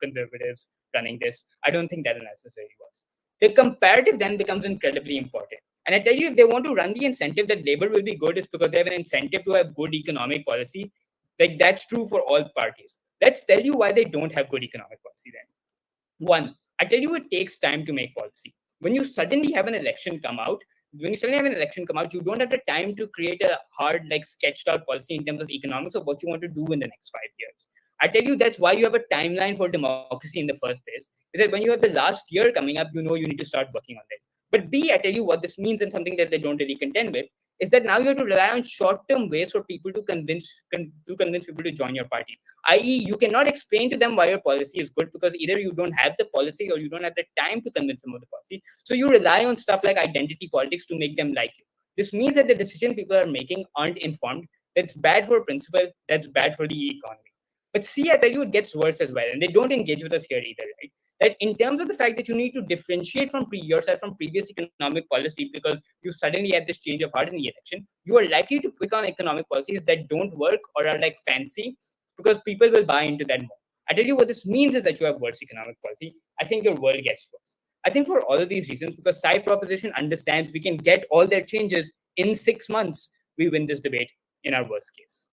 conservatives running this. I don't think that analysis really works. The comparative then becomes incredibly important. And I tell you, if they want to run the incentive that labor will be good, is because they have an incentive to have good economic policy. Like that's true for all parties. Let's tell you why they don't have good economic policy then. One, I tell you, it takes time to make policy. When you suddenly have an election come out, you don't have the time to create a hard, like sketched out policy in terms of economics of what you want to do in the next 5 years. I tell you, that's why you have a timeline for democracy in the first place. Is that when you have the last year coming up, you know you need to start working on that. But B, I tell you what this means, and something that they don't really contend with, is that now you have to rely on short-term ways for people to convince people to join your party. I.e., you cannot explain to them why your policy is good because either you don't have the policy or you don't have the time to convince them of the policy. So you rely on stuff like identity politics to make them like you. This means that the decision people are making aren't informed. That's bad for principle. That's bad for the economy. But see, I tell you, it gets worse as well. And they don't engage with us here either, right? That in terms of the fact that you need to differentiate from yourself from previous economic policy because you suddenly have this change of heart in the election, you are likely to click on economic policies that don't work or are like fancy because people will buy into that more. I tell you what this means is that you have worse economic policy. I think your world gets worse. I think for all of these reasons, because side proposition understands we can get all their changes in 6 months, we win this debate in our worst case.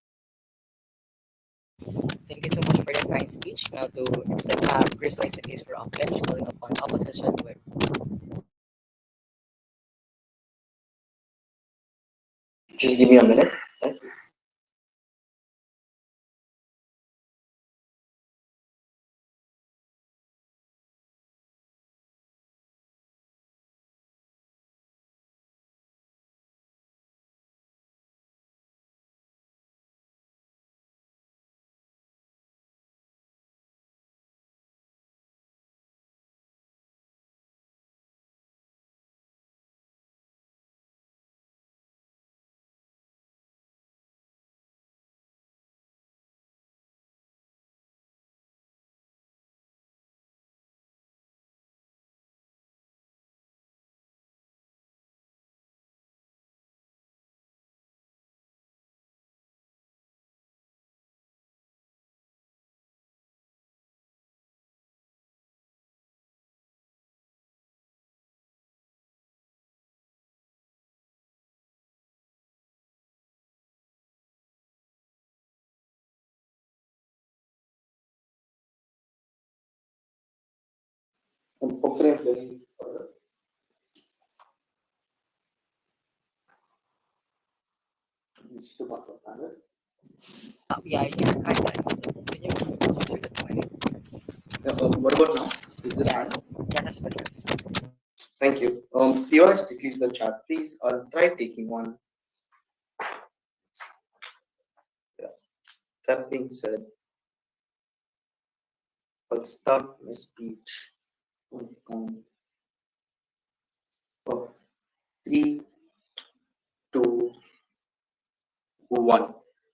Thank you so much for that fine speech. Now to crystallize the case for Unclench, calling upon opposition with Just give me a minute. Right? Hopefully, I'm getting further. It's too much for panel. yeah, you're kind of. Can you closer to the mic? What about now? Is this Yes. fine? Yeah, that's better. Thank you. POI strictly to the chat, please. I'll try taking one. Yeah. That being said, I'll start my speech on the count of 3, 2, 1.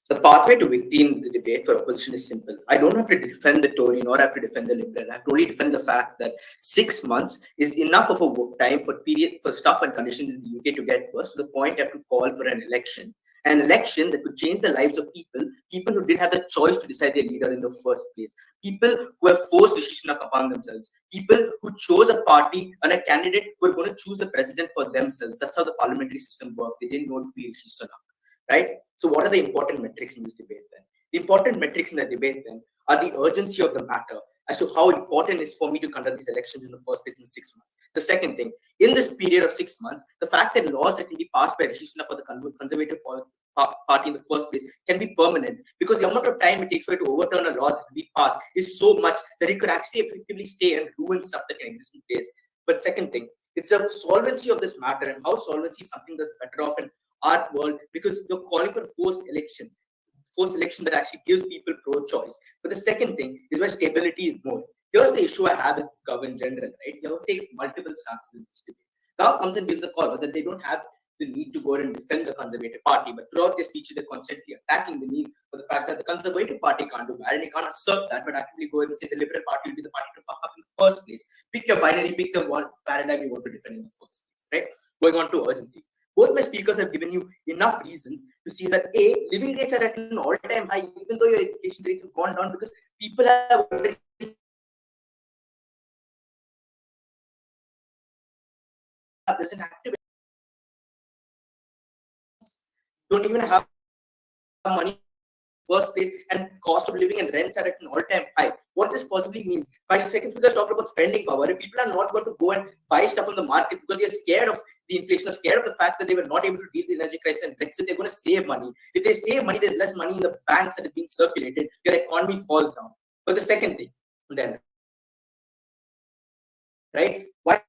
The pathway to victory in the debate for opposition is simple. I don't have to defend the Tory nor have to defend the Liberal. I have to only defend the fact that 6 months is enough of a work time for stuff and conditions in the UK to get worse to the point I have to call for an election. An election that could change the lives of people who didn't have the choice to decide their leader in the first place, people who have forced Rishi Sunak upon themselves, people who chose a party and a candidate who are going to choose the president for themselves. That's how the parliamentary system works. They didn't know it to be Rishi Sunak. Right? So what are the important metrics in this debate then? The important metrics in the debate then are the urgency of the matter as to how important it is for me to conduct these elections in the first place in 6 months. The second thing, in this period of 6 months, the fact that laws that can be passed by Rishi Sunak or the Conservative Party in the first place can be permanent because the amount of time it takes for it to overturn a law that will be passed is so much that it could actually effectively stay and ruin stuff that can exist in place. But second thing, it's the solvency of this matter and how solvency is something that's better off in our world because you're calling for a forced election that actually gives people pro-choice. But the second thing is where stability is more. Here's the issue I have with Gov in general, right? You have to take multiple stances in this debate. Gao comes and gives a call that they don't have the need to go and defend the Conservative Party, but throughout their speeches, they're constantly attacking the need for the fact that the Conservative Party can't do bad, and you can't assert that, but actively go and say the Liberal Party will be the party to fuck up in the first place. Pick your binary, pick the one paradigm you want to defend in the first place, right? Going on to urgency. Both my speakers have given you enough reasons to see that A, living rates are at an all-time high, even though your inflation rates have gone down, because people have already there's an active don't even have money in the first place, and cost of living and rents are at an all-time high. What this possibly means, my second speaker talked about spending power. If people are not going to go and buy stuff on the market because they're scared of the inflation, are scared of the fact that they were not able to deal with the energy crisis and Brexit, they're going to save money. If they save money, there's less money in the banks that is being circulated. Your economy falls down. But the second thing, then, right? Why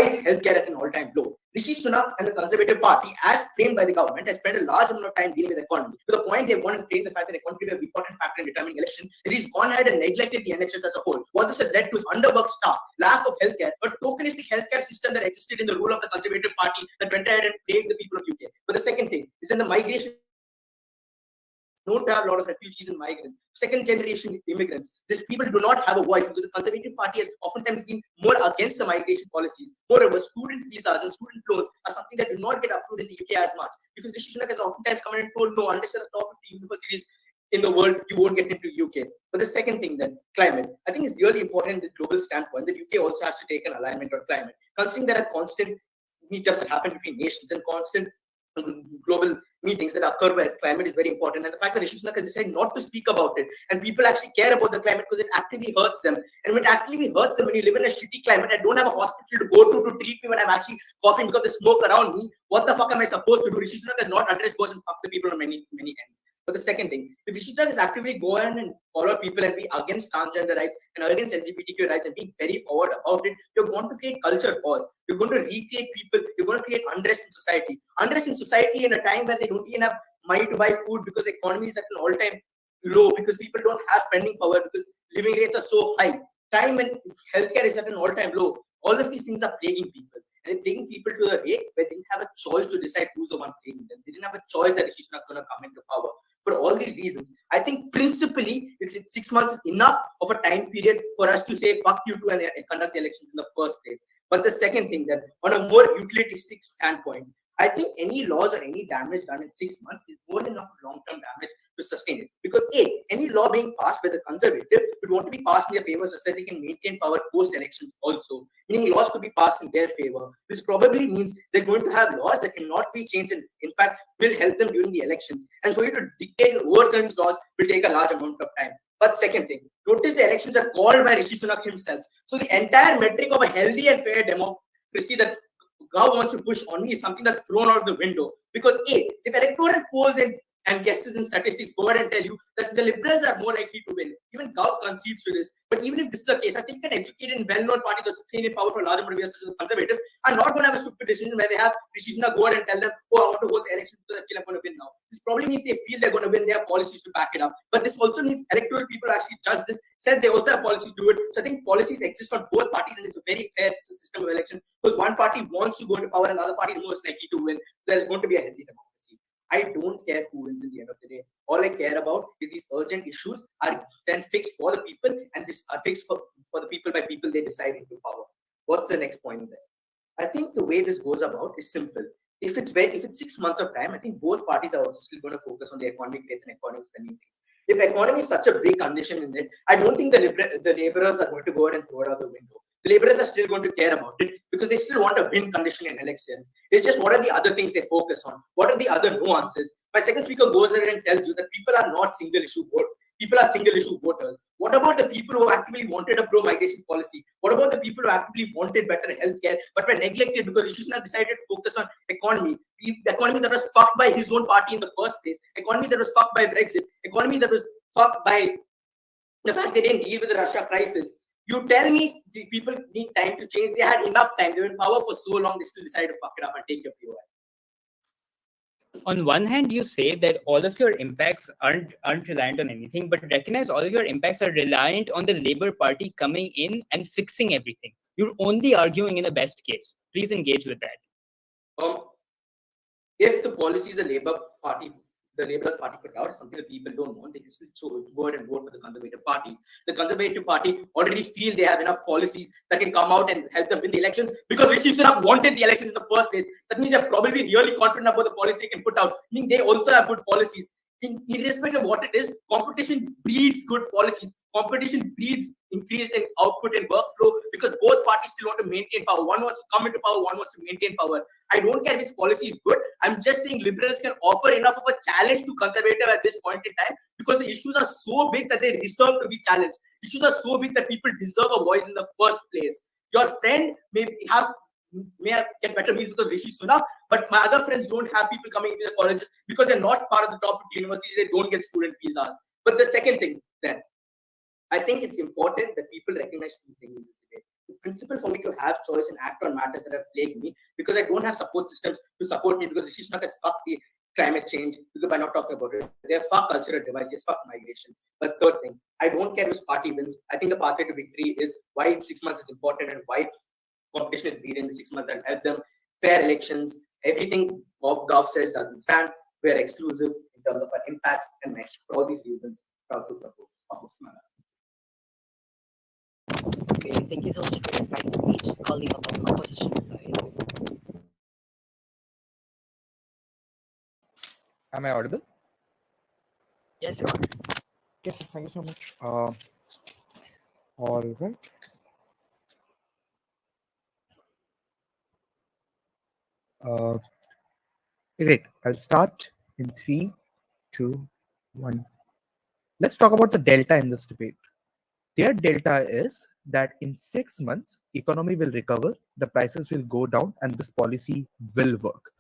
is healthcare at an all-time low? Rishi Sunak and the Conservative Party, as framed by the government, has spent a large amount of time dealing with the economy. To the point they want to frame the fact that the economy is an important factor in determining elections, that he's gone ahead and neglected the NHS as a whole. What this has led to is underworked staff, lack of healthcare, a tokenistic healthcare system that existed in the rule of the Conservative Party that went ahead and plagued the people of UK. But the second thing is in the migration. Don't have a lot of refugees and migrants, second generation immigrants. These people do not have a voice because the Conservative Party has oftentimes been more against the migration policies. Moreover, student visas and student loans are something that do not get approved in the UK as much because Rishi Sunak has oftentimes come in and told, no, unless you're the top 50 universities in the world, you won't get into UK. But the second thing then, climate. I think it's really important in the global standpoint that UK also has to take an alignment on climate. Considering there are constant meetups that happen between nations and constant global meetings that occur where climate is very important, and the fact that Rishi Sunak has decided not to speak about it, and people actually care about the climate because it actively hurts them. And when it actively hurts them, when you live in a shitty climate, I don't have a hospital to go to treat me when I'm actually coughing because there's smoke around me. What the fuck am I supposed to do? Rishi Sunak has not addressed goes and fuck the people on many ends. But the second thing, if Rishi Sunak is actively go on and follow people and be against transgender rights and against LGBTQ rights and being very forward about it, you're going to create culture wars. You're going to recreate people. You're going to create unrest in society. Unrest in society in a time where they don't even have money to buy food because the economy is at an all-time low, because people don't have spending power, because living rates are so high. Time when healthcare is at an all-time low. All of these things are plaguing people. And they're plaguing people to a rate where they didn't have a choice to decide who's the one plaguing them. They didn't have a choice that Rishi Sunak is going to come into power. For all these reasons, I think principally it's 6 months is enough of a time period for us to say fuck you to and conduct the elections in the first place. But the second thing, that on a more utilitaristic standpoint, I think any laws or any damage done in 6 months is more than enough long-term damage to sustain it. Because A, any law being passed by the Conservative would want to be passed in their favor so that they can maintain power post-elections also. Meaning laws could be passed in their favor. This probably means they're going to have laws that cannot be changed and in fact will help them during the elections. And for you to dictate and overturn these laws will take a large amount of time. But second thing, notice the elections are called by Rishi Sunak himself. So the entire metric of a healthy and fair democracy that Gao wants to push on me is something that's thrown out of the window. Because A, if electoral polls and guesses and statistics go ahead and tell you that the Liberals are more likely to win, even Gao concedes to this. But even if this is the case, I think an educated and well-known party that's been in power for a large amount of years, such as the Conservatives, are not going to have a stupid decision where they have Rishi Sunak go ahead and tell them, oh, I want to hold the election because I feel I'm going to win now. This probably means they feel they're going to win. They have policies to back it up. But this also means electoral people actually judge this, said they also have policies to do it. So I think policies exist on both parties, and it's a very fair system of elections because one party wants to go into power and the other party is most likely to win. There's going to be a healthy democracy. I don't care who wins in the end of the day. All I care about is these urgent issues are then fixed for the people, and this are fixed for the people by people they decide into power. What's the next point there? I think the way this goes about is simple. If it's 6 months of time, I think both parties are also still going to focus on the economic rates and economic spending. If economy is such a big condition in it, I don't think the laborers are going to go ahead and throw it out the window. The laborers are still going to care about it because they still want a win condition in elections. It's just what are the other things they focus on? What are the other nuances? My second speaker goes ahead and tells you that people are not single issue voters. People are single issue voters. What about the people who actively wanted a pro-migration policy? What about the people who actively wanted better healthcare but were neglected because Rishi Sunak decided to focus on economy? The economy that was fucked by his own party in the first place. Economy that was fucked by Brexit. Economy that was fucked by the fact they didn't deal with the Russia crisis. You tell me the people need time to change. They had enough time. They were in power for so long. They still decided to fuck it up and take your POI. On one hand, you say that all of your impacts aren't reliant on anything, but recognize all of your impacts are reliant on the Labour Party coming in and fixing everything. You're only arguing in the best case. Please engage with that. If the policies the Labour's party put out, something that people don't want, they can still go ahead and vote for the Conservative parties. The Conservative Party already feel they have enough policies that can come out and help them win the elections because Rishi Sunak wanted the elections in the first place. That means they're probably really confident about the policy they can put out. Meaning they also have good policies. Irrespective of what it is, competition breeds good policies. Competition breeds increased in output and workflow because both parties still want to maintain power. One wants to come into power, one wants to maintain power. I don't care which policy is good. I'm just saying liberals can offer enough of a challenge to conservative at this point in time because the issues are so big that they deserve to be challenged. Issues are so big that people deserve a voice in the first place. Your friend may get better meals because of Rishi Sunak, but my other friends don't have people coming into the colleges because they're not part of the top 50 universities. They don't get student visas. But the second thing, then, I think it's important that people recognize two things in this debate. The principle for me to have choice and act on matters that have plagued me because I don't have support systems to support me because Rishi Sunak has fucked the climate change because by not talking about it. They're fuck cultural devices, fuck migration. But third thing, I don't care which party wins. I think the pathway to victory is why 6 months is important and why competition is breeding the 6 months and help them. Fair elections, everything Gov says doesn't stand. We're exclusive in terms of our impacts and next. For all these reasons, proud to propose. Okay, thank you so much for your fine speech calling upon opposition reply. Am I audible? Yes, you are. Okay, thank you so much. All right. Great. I'll start in 3, 2, 1. Let's talk about the delta in this debate. Their delta is that in 6 months, economy will recover, the prices will go down, and this policy will work.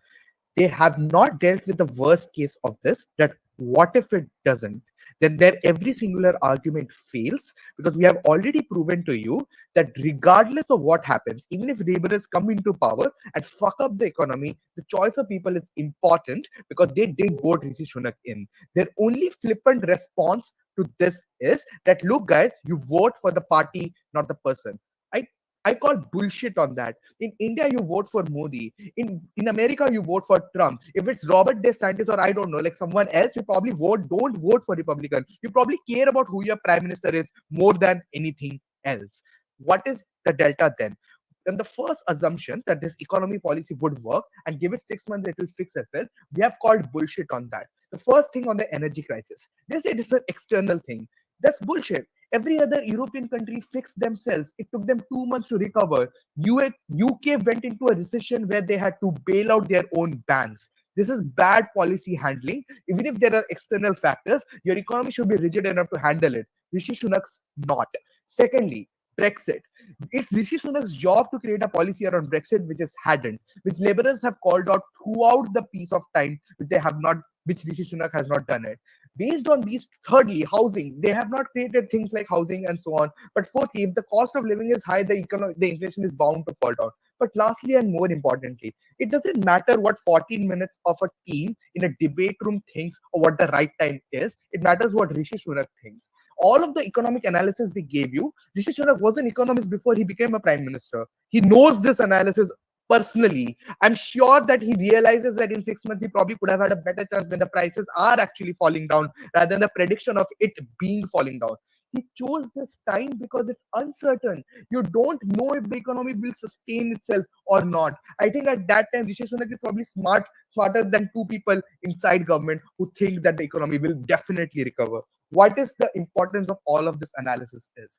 They have not dealt with the worst case of this, that what if it doesn't? Then their every singular argument fails because we have already proven to you that regardless of what happens, even if liberals come into power and fuck up the economy, the choice of people is important because they did vote Rishi Sunak in. Their only flippant response to this is that, look, guys, you vote for the party, not the person. I call bullshit on that. In India, you vote for Modi. In America, you vote for Trump. If it's Robert DeSantis or I don't know, like someone else, you probably don't vote for Republican. You probably care about who your prime minister is more than anything else. What is the delta then? Then the first assumption that this economy policy would work and give it 6 months, it will fix itself. We have called bullshit on that. The first thing on the energy crisis, they say this is an external thing. That's bullshit. Every other European country fixed themselves. It took them 2 months to recover. UK went into a recession where they had to bail out their own banks. This is bad policy handling. Even if there are external factors, your economy should be rigid enough to handle it. Rishi Sunak's not. Secondly, Brexit. It's Rishi Sunak's job to create a policy around Brexit, which is hadn't, which laborers have called out throughout the piece of time, which they have not, which Rishi Sunak has not done it. Based on these, thirdly, housing. They have not created things like housing and so on. But fourthly, if the cost of living is high, the inflation is bound to fall down. But lastly, and more importantly, it doesn't matter what 14 minutes of a team in a debate room thinks or what the right time is. It matters what Rishi Sunak thinks. All of the economic analysis they gave you, Rishi Sunak was an economist before he became a prime minister. He knows this analysis personally. I'm sure that he realizes that in 6 months he probably could have had a better chance when the prices are actually falling down rather than the prediction of it being falling down. He chose this time because it's uncertain. You don't know if the economy will sustain itself or not. I think at that time Rishi Sunak is probably smarter than two people inside government who think that the economy will definitely recover. What is the importance of all of this analysis is?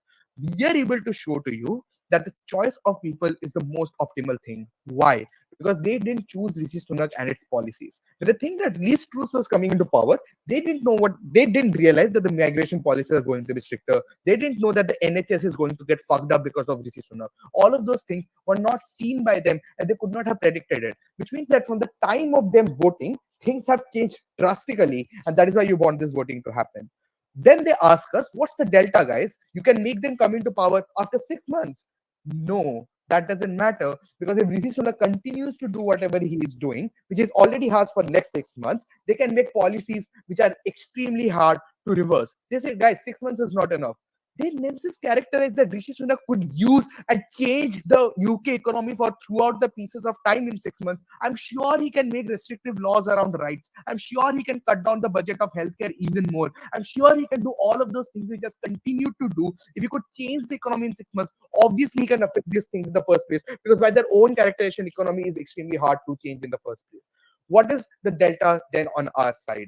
We are able to show to you that the choice of people is the most optimal thing. Why? Because they didn't choose Rishi Sunak and its policies. The thing that Liz Truss was coming into power, they didn't realize that the migration policies are going to be stricter. They didn't know that the NHS is going to get fucked up because of Rishi Sunak. All of those things were not seen by them and they could not have predicted it. Which means that from the time of them voting, things have changed drastically, and that is why you want this voting to happen. Then they ask us, what's the delta, guys? You can make them come into power after 6 months. No, that doesn't matter, because if Rishi Sunak continues to do whatever he is doing, which is already has for next 6 months, they can make policies which are extremely hard to reverse. They say, guys, 6 months is not enough. They never characterized that Rishi Sunak could use and change the UK economy for throughout the pieces of time in 6 months. I'm sure he can make restrictive laws around rights. I'm sure he can cut down the budget of healthcare even more. I'm sure he can do all of those things we just continue to do. If he could change the economy in 6 months, obviously he can affect these things in the first place, because by their own characterization, economy is extremely hard to change in the first place. What is the delta then on our side?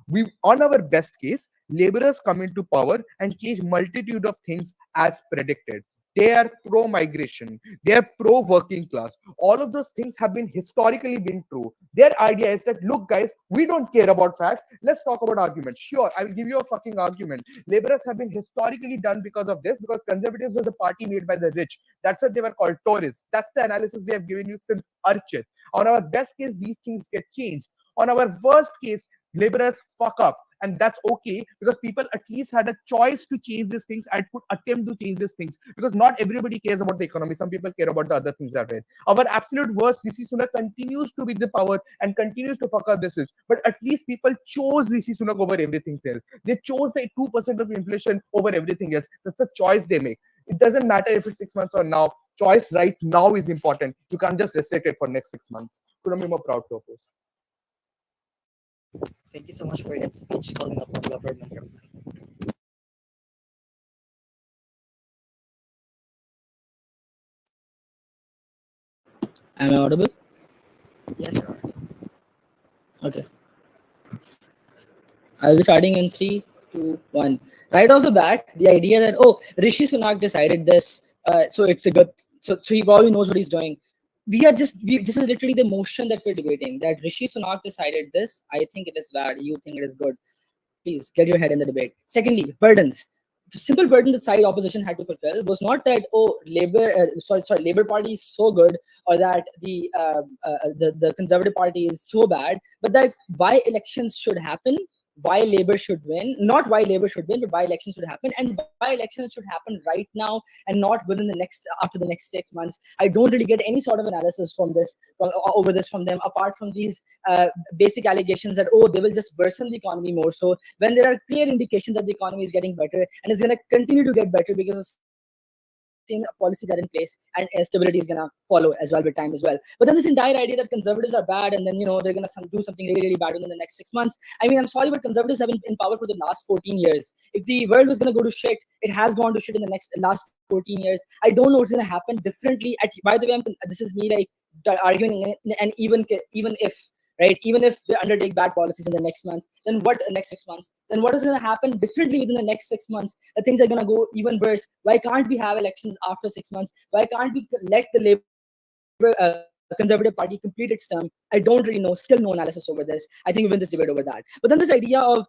We, on our best case, laborers come into power and change multitude of things as predicted. They are pro-migration. They are pro-working class. All of those things have been historically been true. Their idea is that, look, guys, we don't care about facts. Let's talk about arguments. Sure, I will give you a fucking argument. Laborers have been historically done because of this, because conservatives was a party made by the rich. That's what they were called Tories. That's the analysis we have given you since Archit. On our best case, these things get changed. On our worst case, laborers fuck up, and that's okay, because people at least had a choice to change these things and could attempt to change these things, because not everybody cares about the economy. Some people care about the other things that way. Our absolute worst, Rishi Sunak continues to be the power and continues to fuck up this, but at least people chose Rishi Sunak over everything else. They chose the 2% of inflation over everything else. That's the choice they make. It doesn't matter if it's 6 months or now. Choice right now is important. You can't just restrict it for next 6 months. Couldn't be more proud to oppose. Thank you so much for that speech calling up the government. Am I audible? Yes, sir. Okay. I'll be starting in 3, 2, 1. Right off the bat, the idea that, oh, Rishi Sunak decided this, so it's a good, so he probably knows what he's doing. This is literally the motion that we're debating, that Rishi Sunak decided this. I think it is bad. You think it is good. Please get your head in the debate. Secondly, burdens. The simple burden that side opposition had to fulfill was not that, oh, Labour Party is so good, or that the Conservative Party is so bad, but that why elections should happen, why Labour should win, not why Labour should win, but why elections should happen, and why elections should happen right now and not within the next, after the next 6 months. I don't really get any sort of analysis from this, over this from them, apart from these basic allegations that, oh, they will just worsen the economy more so, when there are clear indications that the economy is getting better and is going to continue to get better because policies are in place and stability is going to follow as well with time as well. But then this entire idea that conservatives are bad and then, you know, they're going to do something really, really bad within the next 6 months. I mean, I'm sorry, but conservatives have been in power for the last 14 years. If the world was going to go to shit, it has gone to shit in the last 14 years. I don't know what's going to happen differently. By the way, this is me like arguing, and even if, right, even if they undertake bad policies in the next month, then what, next 6 months, then what is going to happen differently within the next 6 months? The things are going to go even worse. Why can't we have elections after 6 months? Why can't we let the Labour Conservative Party complete its term? I don't really know, still no analysis over this. I think we win this debate over that. But then this idea of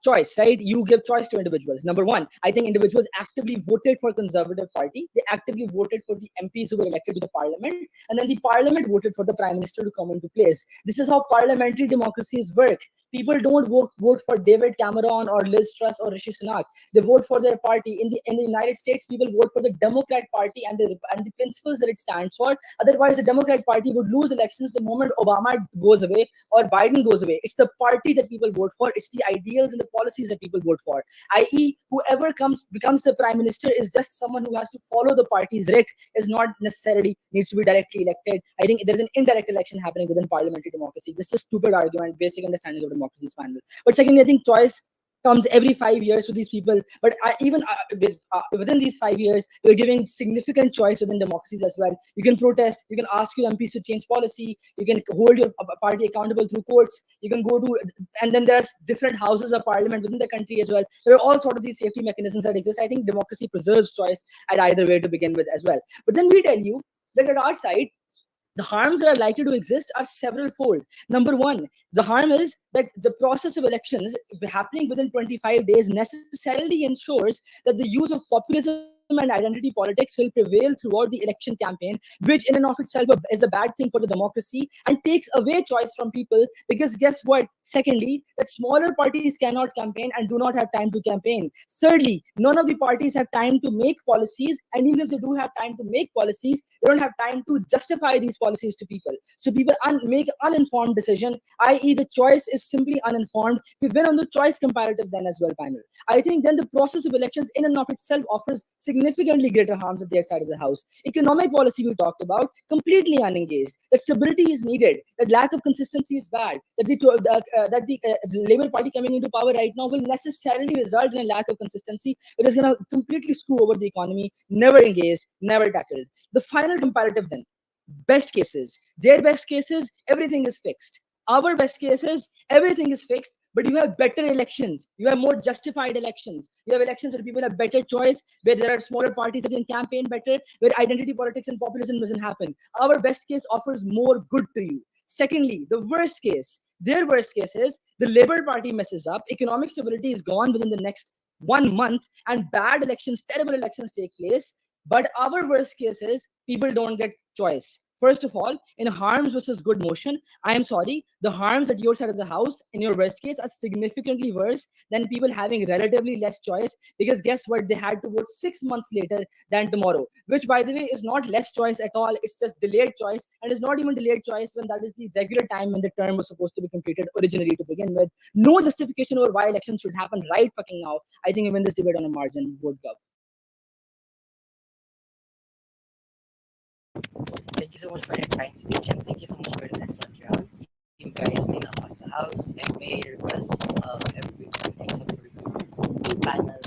choice, right? You give choice to individuals. Number one, I think individuals actively voted for Conservative Party. They actively voted for the MPs who were elected to the parliament, and then the parliament voted for the prime minister to come into place. This is how parliamentary democracies work. People don't vote for David Cameron or Liz Truss or Rishi Sunak. They vote for their party. In the United States, people vote for the Democrat Party and the principles that it stands for. Otherwise, the Democrat Party would lose elections the moment Obama goes away or Biden goes away. It's the party that people vote for. It's the ideals and the policies that people vote for. I.e., whoever becomes the prime minister is just someone who has to follow the party's writ, is not necessarily needs to be directly elected. I think there's an indirect election happening within parliamentary democracy. This is a stupid argument, basic understanding of democracy is final. But secondly, I think choice comes every 5 years to these people. But within these 5 years, you're giving significant choice within democracies as well. You can protest. You can ask your MPs to change policy. You can hold your party accountable through courts. You can go to, and then there's different houses of parliament within the country as well. There are all sort of these safety mechanisms that exist. I think democracy preserves choice at either way to begin with as well. But then we tell you that at our side, the harms that are likely to exist are several fold. Number one, the harm is that the process of elections happening within 25 days necessarily ensures that the use of populism and identity politics will prevail throughout the election campaign, which in and of itself is a bad thing for the democracy and takes away choice from people. Because guess what? Secondly, that smaller parties cannot campaign and do not have time to campaign. Thirdly, none of the parties have time to make policies, and even if they do have time to make policies, they don't have time to justify these policies to people. So people make uninformed decision, i.e. the choice is simply uninformed. We win on the choice comparative then as well, panel. I think then the process of elections in and of itself offers significantly greater harms at their side of the house. Economic policy we talked about, completely unengaged. That stability is needed. That lack of consistency is bad. That the Labour Party coming into power right now will necessarily result in a lack of consistency. It is going to completely screw over the economy. Never engaged, never tackled. The final comparative then, best cases. Their best cases, everything is fixed. Our best cases, everything is fixed, but you have better elections. You have more justified elections. You have elections where people have better choice, where there are smaller parties that can campaign better, where identity politics and populism doesn't happen. Our best case offers more good to you. Secondly, the worst case. Their worst case is the Labour Party messes up, economic stability is gone within the next 1 month, and bad elections, terrible elections take place. But our worst case is people don't get choice. First of all, in harms versus good motion, I am sorry, the harms at your side of the house, in your worst case, are significantly worse than people having relatively less choice. Because guess what? They had to vote 6 months later than tomorrow, which, by the way, is not less choice at all. It's just delayed choice, and it's not even delayed choice when that is the regular time when the term was supposed to be completed originally to begin with. No justification over why elections should happen right fucking now. I think we win this debate on a margin. Vote Gov. Thank you so much for your kind speech, and thank you so much for the excellent round. You guys may now pass the house and may request everyone except for the panel